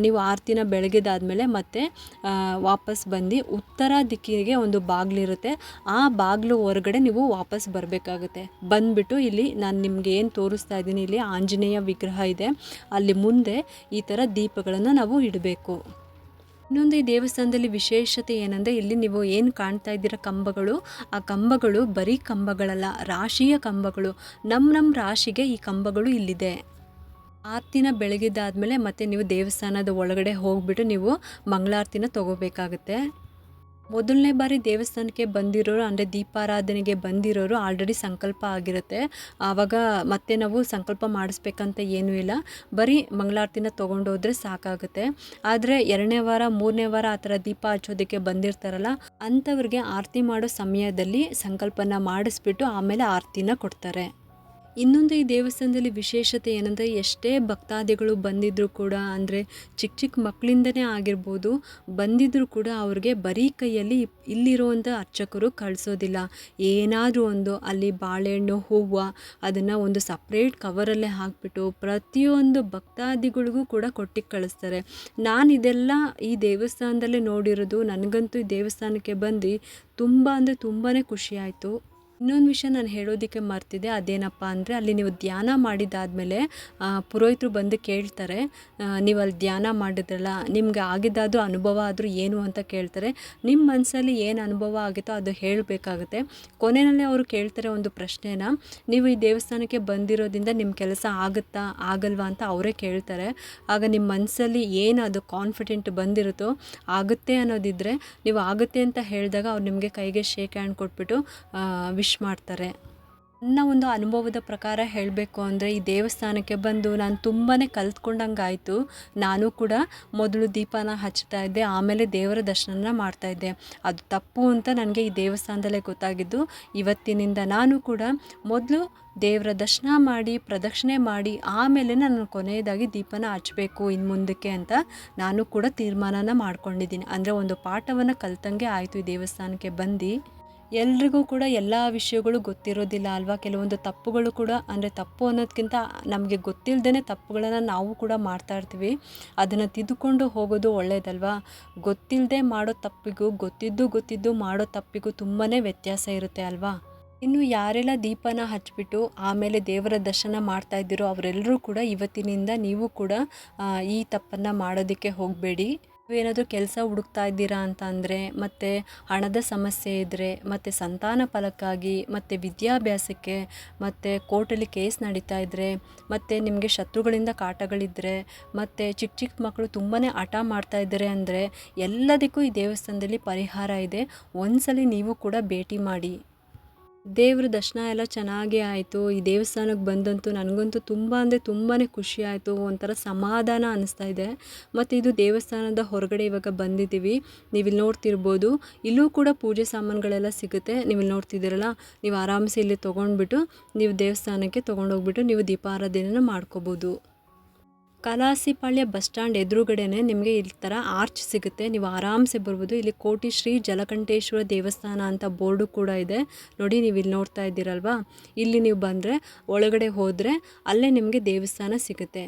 ನೀವು ಆರತಿನ ಬೆಳಗಿದಾದ್ಮೇಲೆ ಮತ್ತೆ ವಾಪಸ್ ಬಂದು ಉತ್ತರ ದಿಕ್ಕಿಗೆ ಒಂದು ಬಾಗಿಲಿರುತ್ತೆ, ಆ ಬಾಗಿಲು ಹೊರಗಡೆ ನೀವು ವಾಪಸ್ ಬರಬೇಕಾಗುತ್ತೆ. ಬಂದುಬಿಟ್ಟು ಇಲ್ಲಿ ನಾನು ನಿಮಗೆ ಏನು ತೋರಿಸ್ತಾ ಇದ್ದೀನಿ, ಇಲ್ಲಿ ಆಂಜನೇಯ ವಿಗ್ರಹ ಇದೆ, ಅಲ್ಲಿ ಮುಂದೆ ಈ ಥರ ದೀಪಗಳನ್ನು ನಾವು ಇಡಬೇಕು. ಇನ್ನೊಂದು ಈ ದೇವಸ್ಥಾನದಲ್ಲಿ ವಿಶೇಷತೆ ಏನಂದರೆ, ಇಲ್ಲಿ ನೀವು ಏನು ಕಾಣ್ತಾ ಇದ್ದೀರ ಕಂಬಗಳು, ಆ ಕಂಬಗಳು ಬರೀ ಕಂಬಗಳಲ್ಲ, ರಾಶಿಯ ಕಂಬಗಳು. ನಮ್ಮ ರಾಶಿಗೆ ಈ ಕಂಬಗಳು ಇಲ್ಲಿದೆ. ಆರತಿನ ಬೆಳಗಿದಾದ್ಮೇಲೆ ಮತ್ತೆ ನೀವು ದೇವಸ್ಥಾನದ ಒಳಗಡೆ ಹೋಗ್ಬಿಟ್ಟು ನೀವು ಮಂಗಳಾರತಿನ ತಗೋಬೇಕಾಗುತ್ತೆ. ಮೊದಲನೇ ಬಾರಿ ದೇವಸ್ಥಾನಕ್ಕೆ ಬಂದಿರೋರು ಅಂದರೆ ದೀಪಾರಾಧನೆಗೆ ಬಂದಿರೋರು ಆಲ್ರೆಡಿ ಸಂಕಲ್ಪ ಆಗಿರುತ್ತೆ. ಆವಾಗ ಮತ್ತೆ ನಾವು ಸಂಕಲ್ಪ ಮಾಡಿಸ್ಬೇಕಂತ ಏನೂ ಇಲ್ಲ, ಬರೀ ಮಂಗಳಾರತಿನ ತೊಗೊಂಡೋದ್ರೆ ಸಾಕಾಗುತ್ತೆ. ಆದರೆ 2ನೇ ವಾರ 3ನೇ ವಾರ ಆ ಥರ ದೀಪ ಹಚ್ಚೋದಕ್ಕೆ ಬಂದಿರ್ತಾರಲ್ಲ ಅಂಥವ್ರಿಗೆ ಆರತಿ ಮಾಡೋ ಸಮಯದಲ್ಲಿ ಸಂಕಲ್ಪನ ಮಾಡಿಸ್ಬಿಟ್ಟು ಆಮೇಲೆ ಆರತಿನ ಕೊಡ್ತಾರೆ. ಇನ್ನೊಂದು ಈ ದೇವಸ್ಥಾನದಲ್ಲಿ ವಿಶೇಷತೆ ಏನಂದರೆ ಎಷ್ಟೇ ಭಕ್ತಾದಿಗಳು ಬಂದಿದ್ದರೂ ಕೂಡ ಅಂದರೆ ಚಿಕ್ಕ ಚಿಕ್ಕ ಮಕ್ಕಳಿಂದನೇ ಆಗಿರ್ಬೋದು ಬಂದಿದ್ದರೂ ಕೂಡ ಅವ್ರಿಗೆ ಬರೀ ಕೈಯಲ್ಲಿ ಇಲ್ಲಿರುವಂಥ ಅರ್ಚಕರು ಕಳಿಸೋದಿಲ್ಲ. ಏನಾದರೂ ಒಂದು ಅಲ್ಲಿ ಬಾಳೆಹಣ್ಣು ಹೂವು ಅದನ್ನು ಒಂದು ಸಪ್ರೇಟ್ ಕವರಲ್ಲೇ ಹಾಕಿಬಿಟ್ಟು ಪ್ರತಿಯೊಂದು ಭಕ್ತಾದಿಗಳಿಗೂ ಕೂಡ ಕೊಟ್ಟು ಕಳಿಸ್ತಾರೆ. ನಾನು ಇದೆಲ್ಲ ಈ ದೇವಸ್ಥಾನದಲ್ಲೇ ನೋಡಿರೋದು. ನನಗಂತೂ ಈ ದೇವಸ್ಥಾನಕ್ಕೆ ಬಂದು ತುಂಬ ಅಂದರೆ ತುಂಬಾ ಖುಷಿ ಆಯಿತು. ಇನ್ನೊಂದು ವಿಷಯ ನಾನು ಹೇಳೋದಕ್ಕೆ ಮರ್ತಿದ್ದೆ. ಅದೇನಪ್ಪ ಅಂದರೆ ಅಲ್ಲಿ ನೀವು ಧ್ಯಾನ ಮಾಡಿದ್ದಾದಮೇಲೆ ಪುರೋಹಿತರು ಬಂದು ಕೇಳ್ತಾರೆ, ನೀವು ಅಲ್ಲಿ ಧ್ಯಾನ ಮಾಡಿದ್ರಲ್ಲ ನಿಮ್ಗೆ ಆಗಿದ್ದಾದ್ರೂ ಅನುಭವ ಆದರೂ ಏನು ಅಂತ ಕೇಳ್ತಾರೆ. ನಿಮ್ಮ ಮನಸ್ಸಲ್ಲಿ ಏನು ಅನುಭವ ಆಗಿತ್ತೋ ಅದು ಹೇಳಬೇಕಾಗುತ್ತೆ. ಕೊನೆಯಲ್ಲಿ ಅವರು ಕೇಳ್ತಾರೆ ಒಂದು ಪ್ರಶ್ನೆನ, ನೀವು ಈ ದೇವಸ್ಥಾನಕ್ಕೆ ಬಂದಿರೋದ್ರಿಂದ ನಿಮ್ಮ ಕೆಲಸ ಆಗುತ್ತಾ ಆಗಲ್ವಾ ಅಂತ ಅವರೇ ಕೇಳ್ತಾರೆ. ಆಗ ನಿಮ್ಮ ಮನಸ್ಸಲ್ಲಿ ಏನು ಅದು ಕಾನ್ಫಿಡೆಂಟ್ ಬಂದಿರುತ್ತೋ ಆಗುತ್ತೆ ಅನ್ನೋದಿದ್ದರೆ ನೀವು ಆಗುತ್ತೆ ಅಂತ ಹೇಳಿದಾಗ ಅವ್ರು ನಿಮಗೆ ಕೈಗೆ ಶೇಕ್ ಹ್ಯಾಂಡ್ ಕೊಟ್ಬಿಟ್ಟು ವಿಶ್ ಮಾಡ್ತಾರೆ. ನನ್ನ ಒಂದು ಅನುಭವದ ಪ್ರಕಾರ ಹೇಳಬೇಕು ಅಂದರೆ ಈ ದೇವಸ್ಥಾನಕ್ಕೆ ಬಂದು ನಾನು ತುಂಬಾ ಕಲ್ತ್ಕೊಂಡಂಗಾಯಿತು. ನಾನು ಕೂಡ ಮೊದಲು ದೀಪನ ಹಚ್ತಾ ಇದ್ದೆ, ಆಮೇಲೆ ದೇವರ ದರ್ಶನ ಮಾಡ್ತಾಯಿದ್ದೆ. ಅದು ತಪ್ಪು ಅಂತ ನನಗೆ ಈ ದೇವಸ್ಥಾನದಲ್ಲೇ ಗೊತ್ತಾಗಿದ್ದು. ಇವತ್ತಿನಿಂದ ನಾನು ಕೂಡ ಮೊದಲು ದೇವರ ದರ್ಶನ ಮಾಡಿ ಪ್ರದಕ್ಷಿಣೆ ಮಾಡಿ ಆಮೇಲೆ ನಾನು ಕೊನೆಯದಾಗಿ ದೀಪನ ಹಚ್ಚಬೇಕು ಇನ್ನು ಮುಂದಕ್ಕೆ ಅಂತ ನಾನು ಕೂಡ ತೀರ್ಮಾನನ ಮಾಡ್ಕೊಂಡಿದ್ದೀನಿ. ಅಂದರೆ ಒಂದು ಪಾಠವನ್ನು ಕಲ್ತಂಗೆ ಆಯಿತು ಈ ದೇವಸ್ಥಾನಕ್ಕೆ ಬಂದು. ಎಲ್ರಿಗೂ ಕೂಡ ಎಲ್ಲ ವಿಷಯಗಳು ಗೊತ್ತಿರೋದಿಲ್ಲ ಅಲ್ವಾ. ಕೆಲವೊಂದು ತಪ್ಪುಗಳು ಕೂಡ ಅಂದರೆ ತಪ್ಪು ಅನ್ನೋದಕ್ಕಿಂತ ನಮಗೆ ಗೊತ್ತಿಲ್ಲದೇ ತಪ್ಪುಗಳನ್ನು ನಾವು ಕೂಡ ಮಾಡ್ತಾ ಇರ್ತೀವಿ. ಅದನ್ನು ತಿದ್ದುಕೊಂಡು ಹೋಗೋದು ಒಳ್ಳೆಯದಲ್ವಾ. ಗೊತ್ತಿಲ್ಲದೆ ಮಾಡೋ ತಪ್ಪಿಗೂ ಗೊತ್ತಿದ್ದು ಮಾಡೋ ತಪ್ಪಿಗೂ ತುಂಬಾ ವ್ಯತ್ಯಾಸ ಇರುತ್ತೆ ಅಲ್ವಾ. ಇನ್ನು ಯಾರೆಲ್ಲ ದೀಪನ ಹಚ್ಬಿಟ್ಟು ಆಮೇಲೆ ದೇವರ ದರ್ಶನ ಮಾಡ್ತಾ ಇದ್ದೀರೋ ಅವರೆಲ್ಲರೂ ಕೂಡ ಇವತ್ತಿನಿಂದ ನೀವು ಕೂಡ ಈ ತಪ್ಪನ್ನು ಮಾಡೋದಕ್ಕೆ ಹೋಗಬೇಡಿ. ಏನಾದರೂ ಕೆಲಸ ಹುಡುಕ್ತಾ ಇದ್ದೀರಾ ಅಂತ ಅಂದರೆ, ಮತ್ತು ಹಣದ ಸಮಸ್ಯೆ ಇದ್ದರೆ, ಮತ್ತು ಸಂತಾನ ಫಲಕ್ಕಾಗಿ, ಮತ್ತು ವಿದ್ಯಾಭ್ಯಾಸಕ್ಕೆ, ಮತ್ತು ಕೋರ್ಟಲ್ಲಿ ಕೇಸ್ ನಡೀತಾ ಇದ್ದರೆ, ಮತ್ತು ನಿಮಗೆ ಶತ್ರುಗಳಿಂದ ಕಾಟಗಳಿದ್ದರೆ, ಮತ್ತು ಚಿಕ್ಕ ಚಿಕ್ಕ ಮಕ್ಕಳು ತುಂಬಾ ಹಠ ಮಾಡ್ತಾ ಇದ್ದಾರೆ ಅಂದರೆ ಎಲ್ಲದಕ್ಕೂ ಈ ದೇವಸ್ಥಾನದಲ್ಲಿ ಪರಿಹಾರ ಇದೆ. ಒಂದ್ಸಲಿ ನೀವು ಕೂಡ ಭೇಟಿ ಮಾಡಿ. ದೇವ್ರ ದರ್ಶನ ಎಲ್ಲ ಚೆನ್ನಾಗೇ ಆಯಿತು. ಈ ದೇವಸ್ಥಾನಕ್ಕೆ ಬಂದಂತೂ ನನಗಂತೂ ತುಂಬ ಅಂದರೆ ತುಂಬಾ ಖುಷಿ ಆಯಿತು. ಒಂಥರ ಸಮಾಧಾನ ಅನ್ನಿಸ್ತಾ ಇದೆ. ಮತ್ತು ಇದು ದೇವಸ್ಥಾನದ ಹೊರಗಡೆ ಇವಾಗ ಬಂದಿದ್ದೀವಿ. ನೀವಿಲ್ಲಿ ನೋಡ್ತಿರ್ಬೋದು, ಇಲ್ಲೂ ಕೂಡ ಪೂಜೆ ಸಾಮಾನುಗಳೆಲ್ಲ ಸಿಗುತ್ತೆ. ನೀವಿಲ್ಲಿ ನೋಡ್ತಿದ್ದೀರಲ್ಲ, ನೀವು ಆರಾಮ್ಸೆ ಇಲ್ಲಿ ತೊಗೊಂಡ್ಬಿಟ್ಟು ನೀವು ದೇವಸ್ಥಾನಕ್ಕೆ ತೊಗೊಂಡೋಗ್ಬಿಟ್ಟು ನೀವು ದೀಪಾರಾಧನೆನ ಮಾಡ್ಕೋಬೋದು. ಕಲಾಸಿಪಾಳ್ಯ ಬಸ್ ಸ್ಟ್ಯಾಂಡ್ ಎದುರುಗಡೆನೇ ನಿಮಗೆ ಈ ಥರ ಆರ್ಚ್ ಸಿಗುತ್ತೆ. ನೀವು ಆರಾಮ್ಸೆ ಬರ್ಬೋದು. ಇಲ್ಲಿ ಕೋಟಿ ಶ್ರೀ ಜಲಕಂಠೇಶ್ವರ ದೇವಸ್ಥಾನ ಅಂತ ಬೋರ್ಡು ಕೂಡ ಇದೆ ನೋಡಿ. ನೀವು ಇಲ್ಲಿ ನೋಡ್ತಾ ಇದ್ದೀರಲ್ವಾ, ಇಲ್ಲಿ ನೀವು ಬಂದರೆ ಒಳಗಡೆ ಹೋದರೆ ಅಲ್ಲೇ ನಿಮಗೆ ದೇವಸ್ಥಾನ ಸಿಗುತ್ತೆ.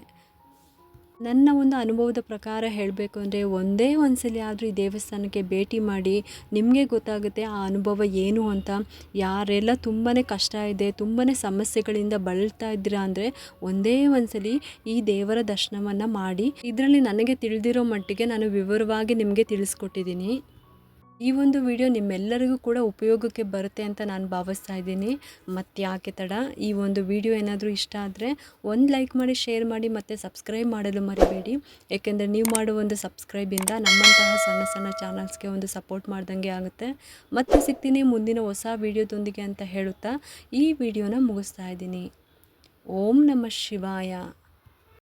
ನನ್ನ ಒಂದು ಅನುಭವದ ಪ್ರಕಾರ ಹೇಳಬೇಕು ಅಂದರೆ ಒಂದೇ ಒಂದು ಸಲ ಆದರೂ ಈ ದೇವಸ್ಥಾನಕ್ಕೆ ಭೇಟಿ ಮಾಡಿ. ನಿಮಗೆ ಗೊತ್ತಾಗುತ್ತೆ ಆ ಅನುಭವ ಏನು ಅಂತ. ಯಾರೆಲ್ಲ ತುಂಬಾ ಕಷ್ಟ ಇದೆ, ತುಂಬಾ ಸಮಸ್ಯೆಗಳಿಂದ ಬಳಲ್ತಾ ಇದ್ದೀರಾ ಅಂದರೆ ಒಂದೇ ಒಂದು ಸಲ ಈ ದೇವರ ದರ್ಶನವನ್ನು ಮಾಡಿ. ಇದರಲ್ಲಿ ನನಗೆ ತಿಳಿದಿರೋ ಮಟ್ಟಿಗೆ ನಾನು ವಿವರವಾಗಿ ನಿಮಗೆ ತಿಳಿಸ್ಕೊಟ್ಟಿದ್ದೀನಿ. ಈ ಒಂದು ವಿಡಿಯೋ ನಿಮ್ಮೆಲ್ಲರಿಗೂ ಕೂಡ ಉಪಯೋಗಕ್ಕೆ ಬರುತ್ತೆ ಅಂತ ನಾನು ಭಾವಿಸ್ತಾ ಇದ್ದೀನಿ. ಮತ್ತು ಯಾಕೆ ತಡ, ಈ ಒಂದು ವಿಡಿಯೋ ಏನಾದರೂ ಇಷ್ಟ ಆದರೆ ಒಂದು ಲೈಕ್ ಮಾಡಿ, ಶೇರ್ ಮಾಡಿ ಮತ್ತು ಸಬ್ಸ್ಕ್ರೈಬ್ ಮಾಡಲು ಮರಿಬೇಡಿ. ಏಕೆಂದರೆ ನೀವು ಮಾಡೋ ಒಂದು ಸಬ್ಸ್ಕ್ರೈಬಿಂದ ನಮ್ಮಂತಹ ಸಣ್ಣ ಸಣ್ಣ ಚಾನಲ್ಸ್ಗೆ ಒಂದು ಸಪೋರ್ಟ್ ಮಾಡ್ದಂಗೆ ಆಗುತ್ತೆ. ಮತ್ತೆ ಸಿಗ್ತೀನಿ ಮುಂದಿನ ಹೊಸ ವಿಡಿಯೋದೊಂದಿಗೆ ಅಂತ ಹೇಳುತ್ತಾ ಈ ವಿಡಿಯೋನ ಮುಗಿಸ್ತಾ ಇದ್ದೀನಿ. ಓಂ ನಮಃ ಶಿವಾಯ.